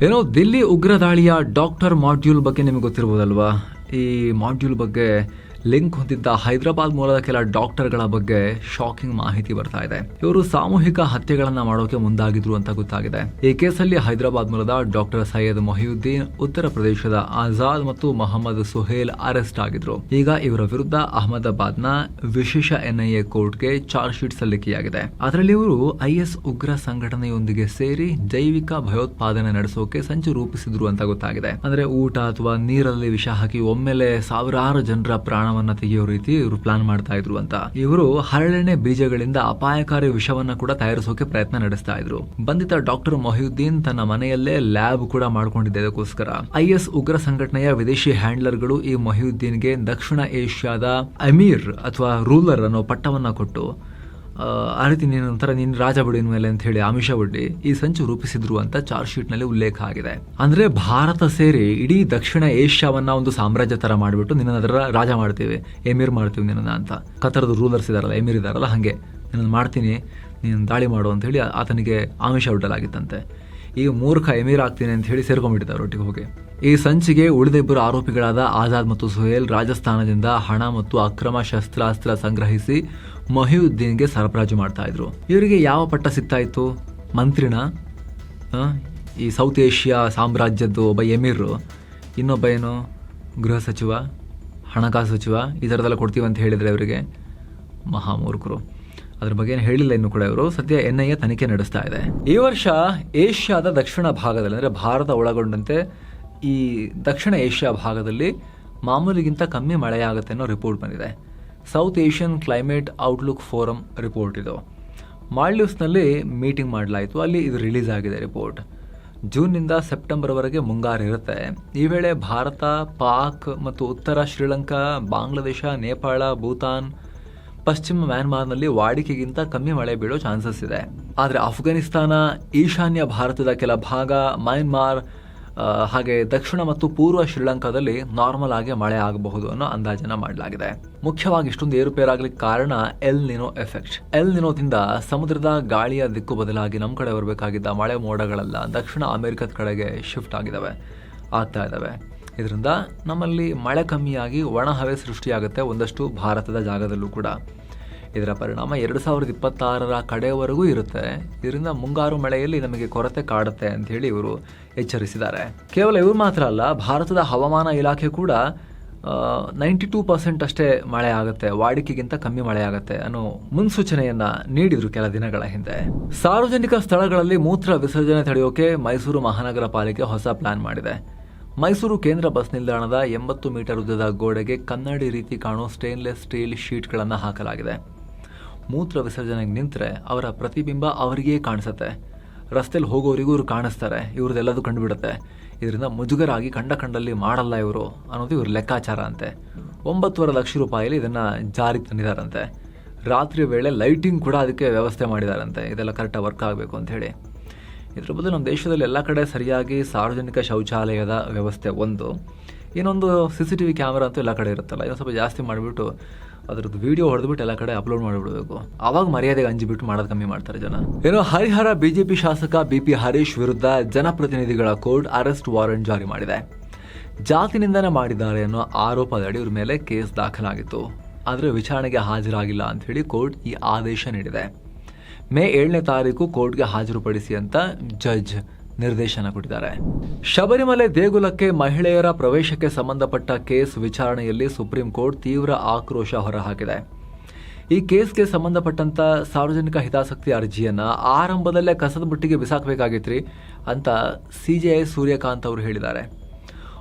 ಏನೋ ದಿಲ್ಲಿ ಉಗ್ರ ದಾಳಿಯ ಡಾಕ್ಟರ್ ಮಾಡ್ಯೂಲ್ ಬಗ್ಗೆ ನಿಮಗೆ ಗೊತ್ತಿರ್ಬೋದಲ್ವಾ? ಈ ಮಾಡ್ಯೂಲ್ ಬಗ್ಗೆ ಲಿಂಕ್ ಹೊಂದಿದ್ದ ಹೈದರಾಬಾದ್ ಮೂಲದ ಕೆಲ ಡಾಕ್ಟರ್ಗಳ ಬಗ್ಗೆ ಶಾಕಿಂಗ್ ಮಾಹಿತಿ ಬರ್ತಾ ಇದೆ. ಇವರು ಸಾಮೂಹಿಕ ಹತ್ಯೆಗಳನ್ನ ಮಾಡೋಕೆ ಮುಂದಾಗಿದ್ರು ಅಂತ ಗೊತ್ತಾಗಿದೆ. ಈ ಕೇಸಲ್ಲಿ ಹೈದರಾಬಾದ್ ಮೂಲದ ಡಾಕ್ಟರ್ ಸೈಯದ್ ಮೊಹಿಯುದ್ದೀನ್, ಉತ್ತರ ಪ್ರದೇಶದ ಆಜಾದ್ ಮತ್ತು ಮೊಹಮ್ಮದ್ ಸುಹೇಲ್ ಅರೆಸ್ಟ್ ಆಗಿದ್ರು. ಈಗ ಇವರ ವಿರುದ್ಧ ಅಹಮದಾಬಾದ್ನ ವಿಶೇಷ ಎನ್ಐಎ ಕೋರ್ಟ್ಗೆ ಚಾರ್ಜ್ ಶೀಟ್ ಸಲ್ಲಿಕೆಯಾಗಿದೆ. ಅದರಲ್ಲಿ ಇವರು IS ಉಗ್ರ ಸಂಘಟನೆಯೊಂದಿಗೆ ಸೇರಿ ಜೈವಿಕ ಭಯೋತ್ಪಾದನೆ ನಡೆಸೋಕೆ ಸಂಚು ರೂಪಿಸಿದ್ರು ಅಂತ ಗೊತ್ತಾಗಿದೆ. ಅಂದ್ರೆ ಊಟ ಅಥವಾ ನೀರಲ್ಲಿ ವಿಷ ಹಾಕಿ ಒಮ್ಮೆಲೆ ಸಾವಿರಾರು ಜನರ ಪ್ರಾಣವನ್ನ ತೆಗೆಯೋ ರೀತಿ ಇವರು ಪ್ಲಾನ್ ಮಾಡ್ತಾ ಇದ್ರು ಅಂತ. ಇವರು ಹರಳೆಣ್ಣೆ ಬೀಜಗಳಿಂದ ಅಪಾಯಕಾರಿ ವಿಷವನ್ನ ಕೂಡ ತಯಾರಿಸೋಕೆ ಪ್ರಯತ್ನ ನಡೆಸ್ತಾ ಇದ್ರು. ಬಂಧಿತ ಡಾಕ್ಟರ್ ಮೊಹಿಯುದ್ದೀನ್ ತನ್ನ ಮನೆಯಲ್ಲೇ ಲ್ಯಾಬ್ ಕೂಡ ಮಾಡ್ಕೊಂಡಿದ್ದೆ ಇದಕ್ಕೋಸ್ಕರ. IS ಉಗ್ರ ಸಂಘಟನೆಯ ವಿದೇಶಿ ಹ್ಯಾಂಡ್ಲರ್ಗಳು ಈ ಮೊಹಿಯುದ್ದೀನ್ಗೆ ದಕ್ಷಿಣ ಏಷ್ಯಾದ ಅಮೀರ್ ಅಥವಾ ರೂಲರ್ ಅನ್ನೋ ಪಟ್ಟವನ್ನ ಕೊಟ್ಟು ಆ ರೀತಿ ನೀನು ರಾಜ ಬಿಡಿನ ಮೇಲೆ ಅಂತ ಹೇಳಿ ಆಮಿಷ ಒಡ್ಡಿ ಈ ಸಂಚು ರೂಪಿಸಿದ್ರು ಅಂತ ಚಾರ್ಜ್ ಶೀಟ್ ನಲ್ಲಿ ಉಲ್ಲೇಖ ಆಗಿದೆ. ಅಂದ್ರೆ ಭಾರತ ಸೇರಿ ಇಡೀ ದಕ್ಷಿಣ ಏಷ್ಯಾವನ್ನ ಒಂದು ಸಾಮ್ರಾಜ್ಯ ತರ ಮಾಡಿಬಿಟ್ಟು ನಿನ್ನ ಅದರ ರಾಜ ಮಾಡ್ತೀವಿ, ಎಮೀರ್ ಮಾಡ್ತೀವಿ ನಿನ್ನ ಅಂತ. ಕತರದ ರೂಲರ್ಸ್ ಇದಾರಲ್ಲ, ಎಮೀರ್ ಇದಾರಲ್ಲ, ಹಂಗೆ ನಿನ್ನ ಮಾಡ್ತೀನಿ, ನೀನು ದಾಳಿ ಮಾಡು ಅಂತ ಹೇಳಿ ಆತನಿಗೆ ಆಮಿಷ ಒಡ್ಡಲಾಗಿತ್ತಂತೆ. ಈ ಮೂರ್ಖ ಎಮೀರ್ ಆಗ್ತೀನಿ ಅಂತ ಹೇಳಿ ಸೇರ್ಕೊಂಡ್ಬಿಟ್ಟಿದ್ದಾರೆ ಒಟ್ಟಿಗೆ ಹೋಗಿ. ಈ ಸಂಚಿಗೆ ಉಳಿದ ಇಬ್ಬರು ಆರೋಪಿಗಳಾದ ಆಜಾದ್ ಮತ್ತು ಸುಹೇಲ್ ರಾಜಸ್ಥಾನದಿಂದ ಹಣ ಮತ್ತು ಅಕ್ರಮ ಶಸ್ತ್ರಾಸ್ತ್ರ ಸಂಗ್ರಹಿಸಿ ಮೊಹಿಯುದ್ದೀನ್ಗೆ ಸರಬರಾಜು ಮಾಡ್ತಾ ಇದ್ರು. ಇವರಿಗೆ ಯಾವ ಪಟ್ಟ ಸಿಗ್ತಾ ಇತ್ತು? ಮಂತ್ರಿನ, ಈ ಸೌತ್ ಏಷ್ಯಾ ಸಾಮ್ರಾಜ್ಯದ್ದು ಒಬ್ಬ ಎಮೀರ್, ಇನ್ನೊಬ್ಬ ಏನು ಗೃಹ ಸಚಿವ, ಹಣಕಾಸು ಸಚಿವ, ಈ ಥರದೆಲ್ಲ ಕೊಡ್ತೀವಿ ಅಂತ ಹೇಳಿದರೆ ಇವರಿಗೆ ಮಹಾಮೂರ್ಖರು. ಅದ್ರ ಬಗ್ಗೆ ಏನು ಹೇಳಿಲ್ಲ ಇನ್ನು ಕೂಡ. ಇವರು ಸದ್ಯ NIA ತನಿಖೆ ನಡೆಸ್ತಾ ಇದೆ. ಈ ವರ್ಷ ಏಷ್ಯಾದ ದಕ್ಷಿಣ ಭಾಗದಲ್ಲಿ, ಅಂದರೆ ಭಾರತ ಒಳಗೊಂಡಂತೆ ಈ ದಕ್ಷಿಣ ಏಷ್ಯಾ ಭಾಗದಲ್ಲಿ ಮಾಮೂಲಿಗಿಂತ ಕಮ್ಮಿ ಮಳೆಯಾಗುತ್ತೆ ಅನ್ನೋ ರಿಪೋರ್ಟ್ ಬಂದಿದೆ. South Asian climate outlook forum report ಇದು. ಮಾಲ್ಡೀವ್ಸ್ನಲ್ಲಿ ಮೀಟಿಂಗ್ ಮಾಡಲಾಯಿತು, ಅಲ್ಲಿ ಇದು ರಿಲೀಸ್ ಆಗಿದೆ ರಿಪೋರ್ಟ್. ಜೂನ್ನಿಂದ ಸೆಪ್ಟೆಂಬರ್ವರೆಗೆ ಮುಂಗಾರು ಇರುತ್ತೆ. ಈ ವೇಳೆ ಭಾರತ, ಪಾಕ್ ಮತ್ತು ಉತ್ತರ ಶ್ರೀಲಂಕಾ, ಬಾಂಗ್ಲಾದೇಶ, ನೇಪಾಳ, ಭೂತಾನ್, ಪಶ್ಚಿಮ ಮ್ಯಾನ್ಮಾರ್ನಲ್ಲಿ ವಾಡಿಕೆಗಿಂತ ಕಮ್ಮಿ ಮಳೆ ಬೀಳೋ ಚಾನ್ಸಸ್ ಇದೆ. ಆದರೆ ಅಫ್ಘಾನಿಸ್ತಾನ, ಈಶಾನ್ಯ ಭಾರತದ ಕೆಲ ಭಾಗ, ಮಯನ್ಮಾರ್, ಹಾಗೆ ದಕ್ಷಿಣ ಮತ್ತು ಪೂರ್ವ ಶ್ರೀಲಂಕಾದಲ್ಲಿ ನಾರ್ಮಲ್ ಆಗಿ ಮಳೆ ಆಗಬಹುದು ಅನ್ನೋ ಅಂದಾಜನ್ನ ಮಾಡಲಾಗಿದೆ. ಮುಖ್ಯವಾಗಿ ಇಷ್ಟೊಂದು ಏರುಪೇರಾಗ್ಲಿಕ್ಕೆ ಕಾರಣ ಎಲ್ ನಿನೋ ಎಫೆಕ್ಟ್. ಎಲ್ ನಿನೋದಿಂದ ಸಮುದ್ರದ ಗಾಳಿಯ ದಿಕ್ಕು ಬದಲಾಗಿ ನಮ್ಮ ಕಡೆ ಬರಬೇಕಾಗಿದ್ದ ಮಳೆ ಮೋಡಗಳೆಲ್ಲ ದಕ್ಷಿಣ ಅಮೆರಿಕದ ಕಡೆಗೆ ಶಿಫ್ಟ್ ಆಗ್ತಾ ಇದ್ದಾವೆ. ಇದರಿಂದ ನಮ್ಮಲ್ಲಿ ಮಳೆ ಕಮ್ಮಿಯಾಗಿ ಒಣ ಹವೆ ಸೃಷ್ಟಿಯಾಗುತ್ತೆ ಒಂದಷ್ಟು ಭಾರತದ ಜಾಗದಲ್ಲೂ ಕೂಡ. ಇದರ ಪರಿಣಾಮ 2026 ಕಡೆಯವರೆಗೂ ಇರುತ್ತೆ. ಇದರಿಂದ ಮುಂಗಾರು ಮಳೆಯಲ್ಲಿ ನಮಗೆ ಕೊರತೆ ಕಾಡುತ್ತೆ ಅಂತ ಹೇಳಿ ಇವರು ಎಚ್ಚರಿಸಿದ್ದಾರೆ. ಕೇವಲ ಇವರು ಮಾತ್ರ ಅಲ್ಲ, ಭಾರತದ ಹವಾಮಾನ ಇಲಾಖೆ ಕೂಡ 92% ಅಷ್ಟೇ ಮಳೆ ಆಗುತ್ತೆ, ವಾಡಿಕೆಗಿಂತ ಕಮ್ಮಿ ಮಳೆ ಆಗುತ್ತೆ ಅನ್ನೋ ಮುನ್ಸೂಚನೆಯನ್ನ ನೀಡಿದ್ರು ಕೆಲ ದಿನಗಳ ಹಿಂದೆ. ಸಾರ್ವಜನಿಕ ಸ್ಥಳಗಳಲ್ಲಿ ಮೂತ್ರ ವಿಸರ್ಜನೆ ತಡೆಯೋಕೆ ಮೈಸೂರು ಮಹಾನಗರ ಪಾಲಿಕೆ ಹೊಸ ಪ್ಲಾನ್ ಮಾಡಿದೆ. ಮೈಸೂರು ಕೇಂದ್ರ ಬಸ್ ನಿಲ್ದಾಣದ 80 ಮೀಟರ್ ಉದ್ದದ ಗೋಡೆಗೆ ಕನ್ನಡಿ ರೀತಿ ಕಾಣೋ ಸ್ಟೇನ್ಲೆಸ್ ಸ್ಟೀಲ್ ಶೀಟ್ಗಳನ್ನು ಹಾಕಲಾಗಿದೆ. ಮೂತ್ರ ವಿಸರ್ಜನೆಗೆ ನಿಂತರೆ ಅವರ ಪ್ರತಿಬಿಂಬ ಅವರಿಗೇ ಕಾಣಿಸುತ್ತೆ. ರಸ್ತೆಯಲ್ಲಿ ಹೋಗೋರಿಗೂ ಇವರು ಕಾಣಿಸ್ತಾರೆ, ಇವ್ರದ್ದೆಲ್ಲದೂ ಕಂಡುಬಿಡುತ್ತೆ. ಇದರಿಂದ ಮುಜುಗರಾಗಿ ಕಂಡಲ್ಲಿ ಮಾಡಲ್ಲ ಇವರು ಅನ್ನೋದು ಇವ್ರ ಲೆಕ್ಕಾಚಾರ ಅಂತೆ. 9.5 ಲಕ್ಷ ರೂಪಾಯಿಲಿ ಇದನ್ನು ಜಾರಿಗೆ ತಂದಿದ್ದಾರಂತೆ. ರಾತ್ರಿ ವೇಳೆ ಲೈಟಿಂಗ್ ಕೂಡ ಅದಕ್ಕೆ ವ್ಯವಸ್ಥೆ ಮಾಡಿದಾರಂತೆ, ಇದೆಲ್ಲ ಕರೆಕ್ಟಾಗಿ ವರ್ಕ್ ಆಗಬೇಕು ಅಂತ ಹೇಳಿ. ಇದ್ರ ಬದಲು ನಮ್ಮ ದೇಶದಲ್ಲಿ ಎಲ್ಲ ಕಡೆ ಸರಿಯಾಗಿ ಸಾರ್ವಜನಿಕ ಶೌಚಾಲಯದ ವ್ಯವಸ್ಥೆ ಒಂದು, ಇನ್ನೊಂದು CCTV ಕ್ಯಾಮ್ರಾ ಅಂತೂ ಎಲ್ಲ ಕಡೆ ಇರುತ್ತಲ್ಲ, ಇನ್ನೊಂದು ಸ್ವಲ್ಪ ಜಾಸ್ತಿ ಮಾಡಿಬಿಟ್ಟು ಅದ್ರದ್ದು ವಿಡಿಯೋ ಹೊಡೆದ್ಬಿಟ್ಟು ಎಲ್ಲ ಕಡೆ ಅಪ್ಲೋಡ್ ಮಾಡಿಬಿಡಬೇಕು. ಆವಾಗ ಮರ್ಯಾದೆಗೆ ಅಂಜಿಬಿಟ್ಟು ಮಾಡೋದು ಕಮ್ಮಿ ಮಾಡ್ತಾರೆ ಜನ. ಏನೋ ಹರಿಹರ BJP ಶಾಸಕ BP ಹರೀಶ್ ವಿರುದ್ಧ ಜನಪ್ರತಿನಿಧಿಗಳ ಕೋರ್ಟ್ ಅರೆಸ್ಟ್ ವಾರೆಂಟ್ ಜಾರಿ ಮಾಡಿದೆ. ಜಾತಿ ನಿಂದನೆ ಮಾಡಿದ್ದಾರೆ ಅನ್ನೋ ಆರೋಪದಡಿ ಇವ್ರ ಮೇಲೆ ಕೇಸ್ ದಾಖಲಾಗಿತ್ತು. ಆದರೆ ವಿಚಾರಣೆಗೆ ಹಾಜರಾಗಿಲ್ಲ ಅಂತ ಹೇಳಿ ಕೋರ್ಟ್ ಈ ಆದೇಶ ನೀಡಿದೆ. ಮೇ 7ನೇ ತಾರೀಕು ಕೋರ್ಟ್ಗೆ ಹಾಜರುಪಡಿಸಿ ಅಂತ ಜಡ್ಜ್ ನಿರ್ದೇಶನ ಕೊಟ್ಟಿದ್ದಾರೆ. ಶಬರಿಮಲೆ ದೇಗುಲಕ್ಕೆ ಮಹಿಳೆಯರ ಪ್ರವೇಶಕ್ಕೆ ಸಂಬಂಧಪಟ್ಟ ಕೇಸ್ ವಿಚಾರಣೆಯಲ್ಲಿ ಸುಪ್ರೀಂ ಕೋರ್ಟ್ ತೀವ್ರ ಆಕ್ರೋಶ ಹೊರಹಾಕಿದೆ. ಈ ಕೇಸ್ಗೆ ಸಂಬಂಧಪಟ್ಟಂತ ಸಾರ್ವಜನಿಕ ಹಿತಾಸಕ್ತಿ ಅರ್ಜಿಯನ್ನ ಆರಂಭದಲ್ಲೇ ಕಸದ ಬುಟ್ಟಿಗೆ ಬಿಸಾಕಬೇಕಾಗಿತ್ರಿ ಅಂತ CJI ಸೂರ್ಯಕಾಂತ್ ಅವರು ಹೇಳಿದ್ದಾರೆ.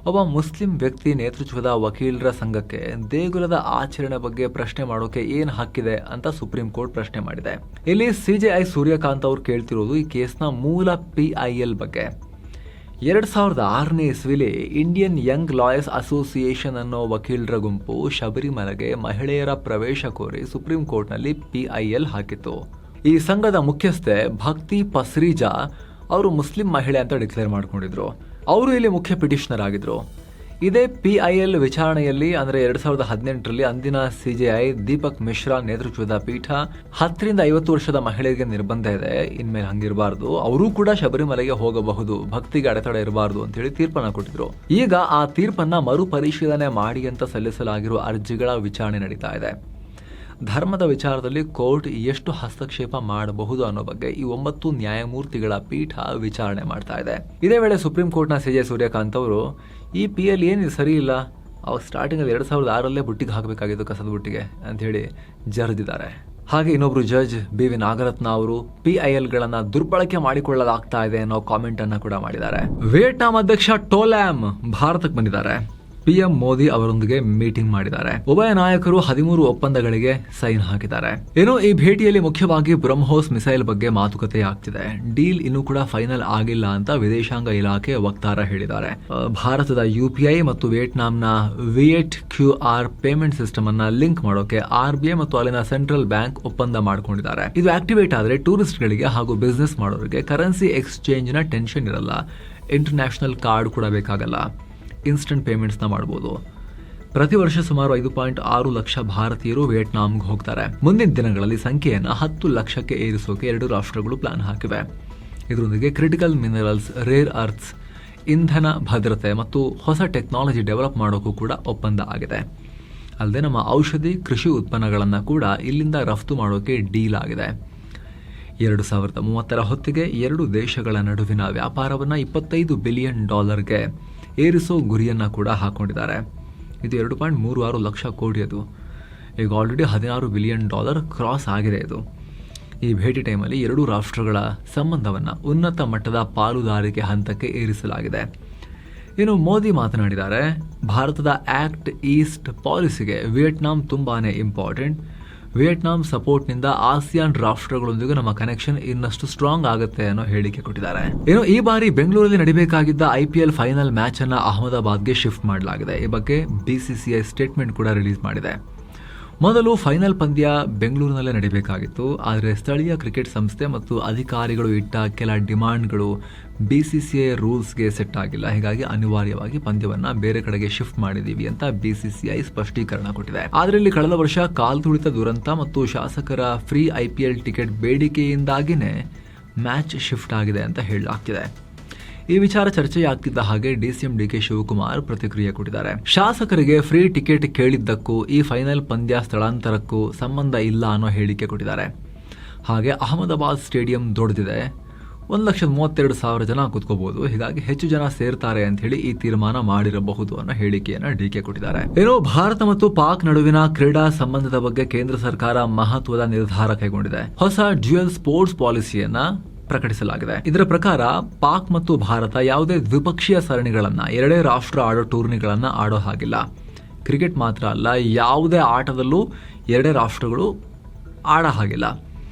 ಒಬ್ಬ ಮುಸ್ಲಿಂ ವ್ಯಕ್ತಿ ನೇತೃತ್ವದ ವಕೀಲರ ಸಂಘಕ್ಕೆ ದೇಗುಲದ ಆಚರಣೆ ಬಗ್ಗೆ ಪ್ರಶ್ನೆ ಮಾಡೋಕೆ ಏನು ಹಕ್ಕಿದೆ ಅಂತ ಸುಪ್ರೀಂ ಕೋರ್ಟ್ ಪ್ರಶ್ನೆ ಮಾಡಿದೆ. ಇಲ್ಲಿ CJI ಸೂರ್ಯಕಾಂತ್ ಅವರು ಕೇಳ್ತಿರೋದು ಈ ಕೇಸ್ನ ಮೂಲ PIL ಬಗ್ಗೆ. 2006ನೇ ಇಸ್ವಿಲಿ ಇಂಡಿಯನ್ ಯಂಗ್ ಲಾಯರ್ಸ್ ಅಸೋಸಿಯೇಷನ್ ಅನ್ನೋ ವಕೀಲರ ಗುಂಪು ಶಬರಿಮಲೆಗೆ ಮಹಿಳೆಯರ ಪ್ರವೇಶ ಕೋರಿ ಸುಪ್ರೀಂ ಕೋರ್ಟ್ನಲ್ಲಿ PIL ಹಾಕಿತ್ತು. ಈ ಸಂಘದ ಮುಖ್ಯಸ್ಥೆ ಭಕ್ತಿ ಪಸ್ರೀಜಾ ಅವರು ಮುಸ್ಲಿಂ ಮಹಿಳೆ ಅಂತ ಡಿಕ್ಲೇರ್ ಮಾಡ್ಕೊಂಡಿದ್ರು. ಅವರು ಇಲ್ಲಿ ಮುಖ್ಯ ಪಿಟಿಷನರ್ ಆಗಿದ್ರು. ಇದೇ PIL ವಿಚಾರಣೆಯಲ್ಲಿ ಅಂದರೆ 2018ರಲ್ಲಿ ಅಂದಿನ CJI ದೀಪಕ್ ಮಿಶ್ರಾ ನೇತೃತ್ವದ ಪೀಠ 10ರಿಂದ 50 ವರ್ಷದ ಮಹಿಳೆಯರಿಗೆ ನಿರ್ಬಂಧ ಇದೆ, ಇನ್ಮೇಲೆ ಹಂಗಿರಬಾರ್ದು, ಅವರೂ ಕೂಡ ಶಬರಿಮಲೆಗೆ ಹೋಗಬಹುದು, ಭಕ್ತಿಗೆ ಅಡೆತಡೆ ಇರಬಾರ್ದು ಅಂತ ಹೇಳಿ ತೀರ್ಪನ್ನ ಕೊಟ್ಟಿದ್ರು. ಈಗ ಆ ತೀರ್ಪನ್ನ ಮರುಪರಿಶೀಲನೆ ಮಾಡಿ ಅಂತ ಸಲ್ಲಿಸಲಾಗಿರುವ ಅರ್ಜಿಗಳ ವಿಚಾರಣೆ ನಡೀತಾ ಇದೆ. ಧರ್ಮದ ವಿಚಾರದಲ್ಲಿ ಕೋರ್ಟ್ ಎಷ್ಟು ಹಸ್ತಕ್ಷೇಪ ಮಾಡಬಹುದು ಅನ್ನೋ ಬಗ್ಗೆ ಈ 9 ನ್ಯಾಯಮೂರ್ತಿಗಳ ಪೀಠ ವಿಚಾರಣೆ ಮಾಡ್ತಾ ಇದೆ. ಇದೇ ವೇಳೆ ಸುಪ್ರೀಂ ಕೋರ್ಟ್ನ CJ ಸೂರ್ಯಕಾಂತ್ ಅವರು ಈ PL ಏನಿದೆ ಸರಿ ಇಲ್ಲ, ಅವಾಗ ಸ್ಟಾರ್ಟಿಂಗಲ್ಲಿ 2006ರಲ್ಲೇ ಬುಟ್ಟಿಗೆ ಹಾಕಬೇಕಾಗಿತ್ತು, ಕಸದ ಬುಟ್ಟಿಗೆ ಅಂತ ಹೇಳಿ ಜರಿದಿದ್ದಾರೆ. ಹಾಗೆ ಇನ್ನೊಬ್ರು ಜಡ್ಜ್ BV ನಾಗರತ್ನ ಅವರು PILಗಳನ್ನ ದುರ್ಬಳಕೆ ಮಾಡಿಕೊಳ್ಳಲಾಗ್ತಾ ಇದೆ ಅನ್ನೋ ಕಾಮೆಂಟ್ ಅನ್ನ ಕೂಡ ಮಾಡಿದ್ದಾರೆ. ವಿಯೆಟ್ನಾಂ ಅಧ್ಯಕ್ಷ ಟೋಲಾಮ್ ಭಾರತಕ್ಕೆ ಬಂದಿದ್ದಾರೆ. PM ಮೋದಿ ಅವರೊಂದಿಗೆ ಮೀಟಿಂಗ್ ಮಾಡಿದ್ದಾರೆ. ಉಭಯ ನಾಯಕರು 13 ಒಪ್ಪಂದಗಳಿಗೆ ಸೈನ್ ಹಾಕಿದ್ದಾರೆ. ಏನೋ ಈ ಭೇಟಿಯಲ್ಲಿ ಮುಖ್ಯವಾಗಿ ಬ್ರಹ್ಮೋಸ್ ಮಿಸೈಲ್ ಬಗ್ಗೆ ಮಾತುಕತೆ ಆಗ್ತಿದೆ. ಡೀಲ್ ಇನ್ನೂ ಕೂಡ ಫೈನಲ್ ಆಗಿಲ್ಲ ಅಂತ ವಿದೇಶಾಂಗ ಇಲಾಖೆ ವಕ್ತಾರ ಹೇಳಿದ್ದಾರೆ. ಭಾರತದ UPI ಮತ್ತು ವಿಯೆಟ್ನಾಂನ ವಿಯೆಟ್ QR ಪೇಮೆಂಟ್ ಸಿಸ್ಟಮ್ ಅನ್ನ ಲಿಂಕ್ ಮಾಡೋಕೆ RBI ಮತ್ತು ಅಲ್ಲಿನ ಸೆಂಟ್ರಲ್ ಬ್ಯಾಂಕ್ ಒಪ್ಪಂದ ಮಾಡಿಕೊಂಡಿದ್ದಾರೆ. ಇದು ಆಕ್ಟಿವೇಟ್ ಆದ್ರೆ ಟೂರಿಸ್ಟ್ ಗಳಿಗೆ ಹಾಗೂ ಬಿಸ್ನೆಸ್ ಮಾಡೋರಿಗೆ ಕರೆನ್ಸಿ ಎಕ್ಸ್ಚೇಂಜ್ ನ ಟೆನ್ಷನ್ ಇರಲ್ಲ, ಇಂಟರ್ನ್ಯಾಷನಲ್ ಕಾರ್ಡ್ ಕೂಡ ಬೇಕಾಗಲ್ಲ, ಇನ್ಸ್ಟೆಂಟ್ ಪೇಮೆಂಟ್ಸ್ನ ಮಾಡ್ಬೋದು. ಪ್ರತಿ ವರ್ಷ ಸುಮಾರು 5.6 ಲಕ್ಷ ಭಾರತೀಯರು ವಿಯೆಟ್ನಾಂಗೆ ಹೋಗ್ತಾರೆ. ಮುಂದಿನ ದಿನಗಳಲ್ಲಿ ಸಂಖ್ಯೆಯನ್ನು 10 ಲಕ್ಷಕ್ಕೆ ಏರಿಸೋಕೆ 2 ರಾಷ್ಟ್ರಗಳು ಪ್ಲಾನ್ ಹಾಕಿವೆ. ಇದರೊಂದಿಗೆ ಕ್ರಿಟಿಕಲ್ ಮಿನರಲ್ಸ್, ರೇರ್ ಅರ್ಥ್ಸ್, ಇಂಧನ ಭದ್ರತೆ ಮತ್ತು ಹೊಸ ಟೆಕ್ನಾಲಜಿ ಡೆವಲಪ್ ಮಾಡೋಕ್ಕೂ ಕೂಡ ಒಪ್ಪಂದ ಆಗಿದೆ. ಅಲ್ಲದೆ ನಮ್ಮ ಔಷಧಿ, ಕೃಷಿ ಉತ್ಪನ್ನಗಳನ್ನು ಕೂಡ ಇಲ್ಲಿಂದ ರಫ್ತು ಮಾಡೋಕೆ ಡೀಲ್ ಆಗಿದೆ. 2030ರ ಹೊತ್ತಿಗೆ 2 ದೇಶಗಳ ನಡುವಿನ ವ್ಯಾಪಾರವನ್ನು $25 ಬಿಲಿಯನ್ ಏರಿಸೋ ಗುರಿಯನ್ನ ಕೂಡ ಹಾಕೊಂಡಿದ್ದಾರೆ. ಇದು 2.36 ಲಕ್ಷ ಕೋಟಿ. ಅದು ಈಗ ಆಲ್ರೆಡಿ $16 ಬಿಲಿಯನ್ ಕ್ರಾಸ್ ಆಗಿದೆ. ಇದು ಈ ಭೇಟಿ ಟೈಮಲ್ಲಿ 2 ರಾಷ್ಟ್ರಗಳ ಸಂಬಂಧವನ್ನು ಉನ್ನತ ಮಟ್ಟದ ಪಾಲುದಾರಿಕೆ ಹಂತಕ್ಕೆ ಏರಿಸಲಾಗಿದೆ. ಇನ್ನು ಮೋದಿ ಮಾತನಾಡಿದ್ದಾರೆ, ಭಾರತದ ಆಕ್ಟ್ ಈಸ್ಟ್ ಪಾಲಿಸಿಗೆ ವಿಯೆಟ್ನಾಂ ತುಂಬಾನೇ ಇಂಪಾರ್ಟೆಂಟ್. ವಿಯೆಟ್ನಾಂ ಸಪೋರ್ಟ್ನಿಂದ ಆಸಿಯಾನ್ ರಾಷ್ಟ್ರಗಳೊಂದಿಗೆ ನಮ್ಮ ಕನೆಕ್ಷನ್ ಇನ್ನಷ್ಟು ಸ್ಟ್ರಾಂಗ್ ಆಗುತ್ತೆ ಅನ್ನೋ ಹೇಳಿಕೆ ಕೊಟ್ಟಿದ್ದಾರೆ. ಏನು ಈ ಬಾರಿ ಬೆಂಗಳೂರಲ್ಲಿ ನಡೀಬೇಕಾಗಿದ್ದ IPL ಫೈನಲ್ ಮ್ಯಾಚ್ ಅನ್ನ ಅಹಮದಾಬಾದ್ಗೆ ಶಿಫ್ಟ್ ಮಾಡಲಾಗಿದೆ. ಈ ಬಗ್ಗೆ BCCI ಸ್ಟೇಟ್ಮೆಂಟ್ ಕೂಡ ರಿಲೀಸ್ ಮಾಡಿದೆ. ಮೊದಲು ಫೈನಲ್ ಪಂದ್ಯ ಬೆಂಗಳೂರಿನಲ್ಲೇ ನಡೀಬೇಕಾಗಿತ್ತು, ಆದರೆ ಸ್ಥಳೀಯ ಕ್ರಿಕೆಟ್ ಸಂಸ್ಥೆ ಮತ್ತು ಅಧಿಕಾರಿಗಳು ಇಟ್ಟ ಕೆಲ ಡಿಮಾಂಡ್ಗಳು BCCI ರೂಲ್ಸ್ಗೆ ಸೆಟ್ ಆಗಿಲ್ಲ. ಹೀಗಾಗಿ ಅನಿವಾರ್ಯವಾಗಿ ಪಂದ್ಯವನ್ನ ಬೇರೆ ಕಡೆಗೆ ಶಿಫ್ಟ್ ಮಾಡಿದೀವಿ ಅಂತ BCCI ಸ್ಪಷ್ಟೀಕರಣ ಕೊಟ್ಟಿದೆ. ಆದರೆ ಇಲ್ಲಿ ಕಳೆದ ವರ್ಷ ಕಾಲ್ತುಳಿತ ದುರಂತ ಮತ್ತು ಶಾಸಕರ ಫ್ರೀ IPL ಟಿಕೆಟ್ ಬೇಡಿಕೆಯಿಂದಾಗಿನೇ ಮ್ಯಾಚ್ ಶಿಫ್ಟ್ ಆಗಿದೆ ಅಂತ ಹೇಳಲಾಗ್ತಿದೆ. ಈ ವಿಚಾರ ಚರ್ಚೆಯಾಗ್ತಿದ್ದ ಹಾಗೆ DCM DK ಶಿವಕುಮಾರ್ ಪ್ರತಿಕ್ರಿಯೆ ಕೊಟ್ಟಿದ್ದಾರೆ. ಶಾಸಕರಿಗೆ ಫ್ರೀ ಟಿಕೆಟ್ ಕೇಳಿದ್ದಕ್ಕೂ ಈ ಫೈನಲ್ ಪಂದ್ಯ ಸ್ಥಳಾಂತರಕ್ಕೂ ಸಂಬಂಧ ಇಲ್ಲ ಅನ್ನೋ ಹೇಳಿಕೆ ಕೊಟ್ಟಿದ್ದಾರೆ. ಹಾಗೆ ಅಹಮದಾಬಾದ್ ಸ್ಟೇಡಿಯಂ ದೊಡ್ಡದಿದೆ, 1,32,000 ಜನ ಕೂತ್ಕೋಬಹುದು, ಹೀಗಾಗಿ ಹೆಚ್ಚು ಜನ ಸೇರ್ತಾರೆ ಅಂತ ಹೇಳಿ ಈ ತೀರ್ಮಾನ ಮಾಡಿರಬಹುದು ಅನ್ನೋ ಹೇಳಿಕೆಯನ್ನ DK ಕೊಟ್ಟಿದ್ದಾರೆ. ಏನೋ ಭಾರತ ಮತ್ತು ಪಾಕ್ ನಡುವಿನ ಕ್ರೀಡಾ ಸಂಬಂಧದ ಬಗ್ಗೆ ಕೇಂದ್ರ ಸರ್ಕಾರ ಮಹತ್ವದ ನಿರ್ಧಾರ ಕೈಗೊಂಡಿದೆ. ಹೊಸ ಡ್ಯುಯಲ್ ಸ್ಪೋರ್ಟ್ಸ್ ಪಾಲಿಸಿಯನ್ನ ಪ್ರಕಟಿಸಲಾಗಿದೆ. ಇದರ ಪ್ರಕಾರ ಪಾಕ್ ಮತ್ತು ಭಾರತ ಯಾವುದೇ ದ್ವಿಪಕ್ಷೀಯ ಸರಣಿಗಳನ್ನ, 2 ರಾಷ್ಟ್ರ ಆಡೋ ಟೂರ್ನಿಗಳನ್ನ ಆಡೋ ಹಾಗಿಲ್ಲ. ಕ್ರಿಕೆಟ್ ಮಾತ್ರ ಅಲ್ಲ, ಯಾವುದೇ ಆಟದಲ್ಲೂ 2 ರಾಷ್ಟ್ರಗಳು ಆಡೋ ಹಾಗಿಲ್ಲ.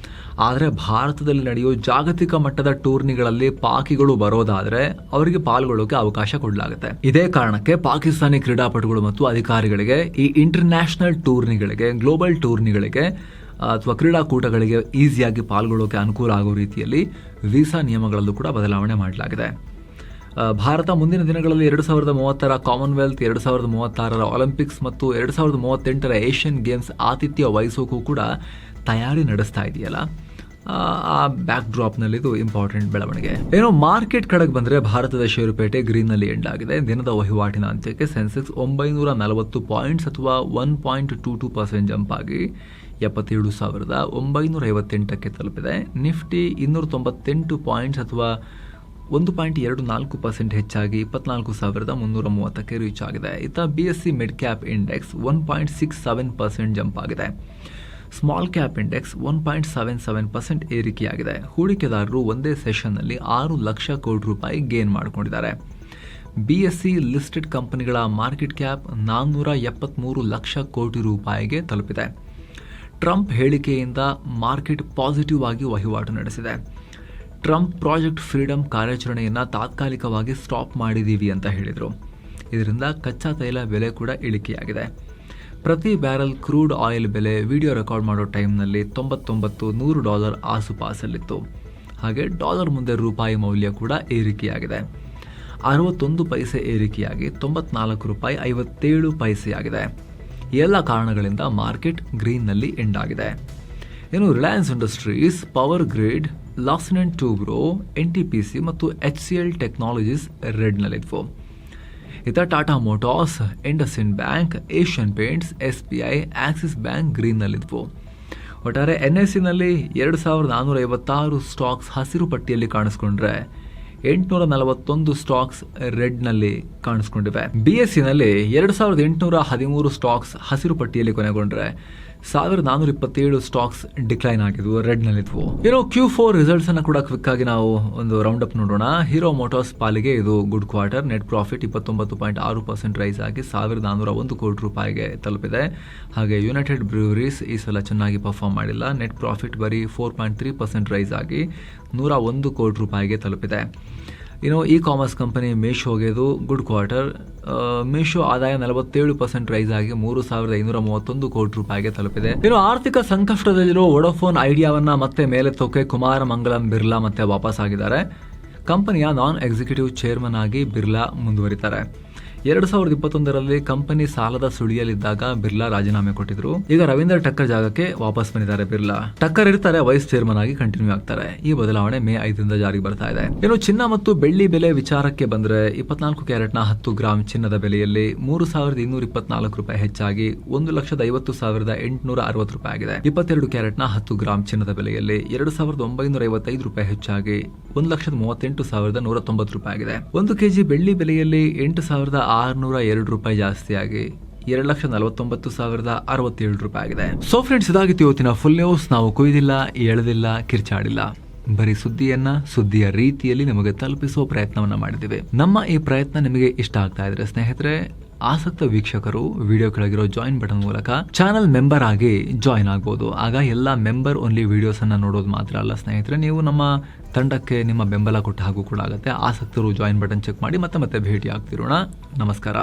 ಆದರೆ ಭಾರತದಲ್ಲಿ ನಡೆಯೋ ಜಾಗತಿಕ ಮಟ್ಟದ ಟೂರ್ನಿಗಳಲ್ಲಿ ಪಾಕಿಗಳು ಬರೋದಾದ್ರೆ ಅವರಿಗೆ ಪಾಲ್ಗೊಳ್ಳೋಕೆ ಅವಕಾಶ ಕೊಡಲಾಗುತ್ತೆ. ಇದೇ ಕಾರಣಕ್ಕೆ ಪಾಕಿಸ್ತಾನಿ ಕ್ರೀಡಾಪಟುಗಳು ಮತ್ತು ಅಧಿಕಾರಿಗಳಿಗೆ ಈ ಇಂಟರ್ನ್ಯಾಷನಲ್ ಟೂರ್ನಿಗಳಿಗೆ, ಗ್ಲೋಬಲ್ ಟೂರ್ನಿಗಳಿಗೆ ಅಥವಾ ಕ್ರೀಡಾಕೂಟಗಳಿಗೆ ಈಸಿಯಾಗಿ ಪಾಲ್ಗೊಳ್ಳೋಕೆ ಅನುಕೂಲ ಆಗೋ ರೀತಿಯಲ್ಲಿ ವೀಸಾ ನಿಯಮಗಳಲ್ಲೂ ಕೂಡ ಬದಲಾವಣೆ ಮಾಡಲಾಗಿದೆ. ಭಾರತ ಮುಂದಿನ ದಿನಗಳಲ್ಲಿ 2030ರ ಕಾಮನ್ವೆಲ್ತ್, 2036ರ ಒಲಿಂಪಿಕ್ಸ್ ಮತ್ತು 2038ರ ಏಷ್ಯನ್ ಗೇಮ್ಸ್ ಆತಿಥ್ಯ ವಹಿಸೋಕ್ಕೂ ಕೂಡ ತಯಾರಿ ನಡೆಸ್ತಾ ಇದೆಯಲ್ಲ, ಆ ಬ್ಯಾಕ್ ಡ್ರಾಪ್ನಲ್ಲಿ ಇದು ಇಂಪಾರ್ಟೆಂಟ್ ಬೆಳವಣಿಗೆ. ಏನೋ ಮಾರ್ಕೆಟ್ ಕಡೆಗೆ ಬಂದರೆ ಭಾರತದ ಷೇರುಪೇಟೆ ಗ್ರೀನ್ನಲ್ಲಿ ಎಂಡ್ ಆಗಿದೆ. ದಿನದ ವಹಿವಾಟಿನ ಅಂತ್ಯಕ್ಕೆ ಸೆನ್ಸೆಕ್ಸ್ 940 ಪಾಯಿಂಟ್ಸ್ ಅಥವಾ 1.22% ಜಂಪ್ ಆಗಿ 77,958ಕ್ಕೆ ತಲುಪಿದೆ. ನಿಫ್ಟಿ 298 ಪಾಯಿಂಟ್ಸ್ ಅಥವಾ 1.24% ಹೆಚ್ಚಾಗಿ 24,330ಕ್ಕೆ ರೀಚ್ ಆಗಿದೆ. ಇತ್ತ BSE mid cap index 1.67% jump ಆಗಿದೆ. ಸ್ಮಾಲ್ ಕ್ಯಾಪ್ ಇಂಡೆಕ್ಸ್ 1.77% ಏರಿಕೆಯಾಗಿದೆ. ಹೂಡಿಕೆದಾರರು ಒಂದೇ ಸೆಷನ್ನಲ್ಲಿ 6 ಲಕ್ಷ ಕೋಟಿ ರೂಪಾಯಿ ಗೇನ್ ಮಾಡಿಕೊಂಡಿದ್ದಾರೆ. BSE ಲಿಸ್ಟೆಡ್ ಕಂಪನಿಗಳ ಮಾರ್ಕೆಟ್ ಕ್ಯಾಪ್ 473 ಲಕ್ಷ ಕೋಟಿ ರೂಪಾಯಿಗೆ ತಲುಪಿದೆ. ಟ್ರಂಪ್ ಹೇಳಿಕೆಯಿಂದ ಮಾರ್ಕೆಟ್ ಪಾಸಿಟಿವ್ ಆಗಿ ವಹಿವಾಟು ನಡೆಸಿದೆ. ಟ್ರಂಪ್ ಪ್ರಾಜೆಕ್ಟ್ ಫ್ರೀಡಮ್ ಕಾರ್ಯಾಚರಣೆಯನ್ನು ತಾತ್ಕಾಲಿಕವಾಗಿ ಸ್ಟಾಪ್ ಮಾಡಿದ್ದೀವಿ ಅಂತ ಹೇಳಿದರು. ಇದರಿಂದ ಕಚ್ಚಾ ತೈಲ ಬೆಲೆ ಕೂಡ ಇಳಿಕೆಯಾಗಿದೆ. ಪ್ರತಿ ಬ್ಯಾರಲ್ ಕ್ರೂಡ್ ಆಯಿಲ್ ಬೆಲೆ ವಿಡಿಯೋ ರೆಕಾರ್ಡ್ ಮಾಡೋ ಟೈಮ್ನಲ್ಲಿ $99-100 ಆಸುಪಾಸಲ್ಲಿತ್ತು. ಹಾಗೆ ಡಾಲರ್ ಮುಂದೆ ರೂಪಾಯಿ ಮೌಲ್ಯ ಕೂಡ ಏರಿಕೆಯಾಗಿದೆ. 61 ಪೈಸೆ ಏರಿಕೆಯಾಗಿ 94 ರೂಪಾಯಿ 57 ಪೈಸೆಯಾಗಿದೆ. ಈ ಎಲ್ಲ ಕಾರಣಗಳಿಂದ ಮಾರ್ಕೆಟ್ ಗ್ರೀನ್ನಲ್ಲಿ ಎಂಡ್ ಆಗಿದೆ. ಇನ್ನು Reliance Industries, Power Grid, Larsen and Toubro, NTPC ಮತ್ತು HCL ಟೆಕ್ನಾಲಜೀಸ್ ರೆಡ್ನಲ್ಲಿದ್ವು. ಇತ Tata Motors, IndusInd Bank, Asian Paints, SBI, Axis Bank ಗ್ರೀನ್ನಲ್ಲಿದ್ವು. ಒಟ್ಟಾರೆ NSEನಲ್ಲಿ 2456 ಸ್ಟಾಕ್ಸ್ ಹಸಿರು ಪಟ್ಟಿಯಲ್ಲಿ ಕಾಣಿಸ್ಕೊಂಡ್ರೆ 841 ಸ್ಟಾಕ್ಸ್ ರೆಡ್ನಲ್ಲಿ ಕಾಣಿಸ್ಕೊಂಡಿವೆ. BSEನಲ್ಲಿ 2813 ಸ್ಟಾಕ್ಸ್ ಹಸಿರು ಪಟ್ಟಿಯಲ್ಲಿ ಕೊನೆಗೊಂಡ್ರೆ 1427 ಸ್ಟಾಕ್ಸ್ ಡಿಕ್ಲೈನ್ ಆಗಿದ್ವು, ರೆಡ್ನಲ್ಲಿದ್ವು. ಇನ್ನು Q4 ರಿಸಲ್ಟ್ಸ್ ಅನ್ನ ಕೂಡ ಕ್ವಿಕ್ ಆಗಿ ನಾವು ಒಂದು ರೌಂಡ್ ಅಪ್ ನೋಡೋಣ. ಹೀರೋ ಮೋಟಾರ್ಸ್ ಪಾಲಿಗೆ ಇದು good quarter. Net profit 29.6% rise ಆಗಿ 1401 ಕೋಟಿ ರೂಪಾಯಿಗೆ ತಲುಪಿದೆ. ಹಾಗೆ ಯುನೈಟೆಡ್ ಬ್ರೂವರೀಸ್ ಈ ಸಲ ಚೆನ್ನಾಗಿ ಪರ್ಫಾರ್ಮ್ ಮಾಡಿಲ್ಲ. ನೆಟ್ ಪ್ರಾಫಿಟ್ ಬರೀ 4.3% ರೈಸ್ ಆಗಿ 101 ಕೋಟಿ ರೂಪಾಯಿಗೆ ತಲುಪಿದೆ. ಇನ್ನು ಇ ಕಾಮರ್ಸ್ ಕಂಪನಿ ಮೀಶೋಗೆ ಇದು ಗುಡ್ ಕ್ವಾರ್ಟರ್. ಮೀಶೋ ಆದಾಯ 47% ರೈಸ್ ಆಗಿ 3531 ಕೋಟಿ ರೂಪಾಯಿಗೆ ತಲುಪಿದೆ. ಇನ್ನು ಆರ್ಥಿಕ ಸಂಕಷ್ಟದಲ್ಲಿರೋ ವೊಡಾಫೋನ್ ಐಡಿಯಾವನ್ನ ಮತ್ತೆ ಮೇಲೆತ್ತೋಕೆ ಕುಮಾರ ಮಂಗಳಂ ಬಿರ್ಲಾ ಮತ್ತೆ ವಾಪಸ್ ಆಗಿದ್ದಾರೆ. ಕಂಪನಿಯ ನಾನ್ ಎಕ್ಸಿಕ್ಯೂಟಿವ್ ಚೇರ್ಮನ್ ಆಗಿ ಬಿರ್ಲಾ ಮುಂದುವರಿತಾರೆ. 2021ರಲ್ಲಿ ಕಂಪನಿ ಸಾಲದ ಸುಳಿಯಲ್ಲಿದ್ದಾಗ ಬಿರ್ಲಾ ರಾಜೀನಾಮೆ ಕೊಟ್ಟಿದ್ರು. ಈಗ ರವೀಂದ್ರ ಟಕ್ಕರ್ ಜಾಗಕ್ಕೆ ವಾಪಸ್ ಬಂದಿದ್ದಾರೆ ಬಿರ್ಲಾ. ಟಕ್ಕರ್ ಇರ್ತಾರೆ, ವೈಸ್ ಚೇರ್ಮನ್ ಆಗಿ ಕಂಟಿನ್ಯೂ ಆಗ್ತಾರೆ. ಈ ಬದಲಾವಣೆ ಮೇ 5ರಿಂದ ಜಾರಿಗೆ ಬರ್ತಾ ಇದೆ. ಇನ್ನು ಚಿನ್ನ ಮತ್ತು ಬೆಳ್ಳಿ ಬೆಲೆ ವಿಚಾರಕ್ಕೆ ಬಂದ್ರೆ 24 ಕ್ಯಾರೆಟ್ನ 10 ಗ್ರಾಂ ಚಿನ್ನದ ಬೆಲೆಯಲ್ಲಿ 3224 ರೂಪಾಯಿ ಹೆಚ್ಚಾಗಿ 1,50,860 ರೂಪಾಯಿ ಆಗಿದೆ. 22 ಕ್ಯಾರೆಟ್ನ 10 ಗ್ರಾಂ ಚಿನ್ನದ ಬೆಲೆಯಲ್ಲಿ 2,955 ರೂಪಾಯಿ ಹೆಚ್ಚಾಗಿ 1,38,190 ರೂಪಾಯಿ ಆಗಿದೆ. 1 ಕೆಜಿ ಬೆಳ್ಳಿ ಬೆಲೆಯಲ್ಲಿ 8,602 ರೂಪಾಯಿ ಜಾಸ್ತಿಯಾಗಿ 2,49,067 ರೂಪಾಯಿ ಆಗಿದೆ. ಸೊ ಫ್ರೆಂಡ್ಸ್, ಇದಾಗಿತ್ತು ಇವತ್ತಿನ ಫುಲ್ ನ್ಯೂಸ್. ನಾವು ಕೊಯ್ದಿಲ್ಲ, ಎಳೆದಿಲ್ಲ, ಕಿರ್ಚಾಡಿಲ್ಲ, ಬರೀ ಸುದ್ದಿಯ ರೀತಿಯಲ್ಲಿ ನಿಮಗೆ ತಲುಪಿಸುವ ಪ್ರಯತ್ನವನ್ನ ಮಾಡಿದ್ದೇವೆ. ನಮ್ಮ ಈ ಪ್ರಯತ್ನ ನಿಮಗೆ ಇಷ್ಟ ಆಗ್ತಾ ಇದ್ರೆ ಸ್ನೇಹಿತರೆ, ಆಸಕ್ತ ವೀಕ್ಷಕರು ವಿಡಿಯೋ ಕೆಳಗಿರೋ ಜಾಯಿನ್ ಬಟನ್ ಮೂಲಕ ಚಾನಲ್ ಮೆಂಬರ್ ಆಗಿ ಜಾಯಿನ್ ಆಗ್ಬೋದು. ಆಗ ಎಲ್ಲ ಮೆಂಬರ್ ಓನ್ಲಿ ವಿಡಿಯೋಸ್ ಅನ್ನ ನೋಡೋದು ಮಾತ್ರ ಅಲ್ಲ ಸ್ನೇಹಿತರೆ, ನೀವು ನಮ್ಮ ತಂಡಕ್ಕೆ ನಿಮ್ಮ ಬೆಂಬಲ ಕೊಟ್ಟ ಹಾಗೂ ಕೂಡ ಆಗುತ್ತೆ. ಆಸಕ್ತರು ಜಾಯಿನ್ ಬಟನ್ ಚೆಕ್ ಮಾಡಿ ಮತ್ತೆ ಭೇಟಿ ಆಗ್ತಿರೋಣ. ನಮಸ್ಕಾರ.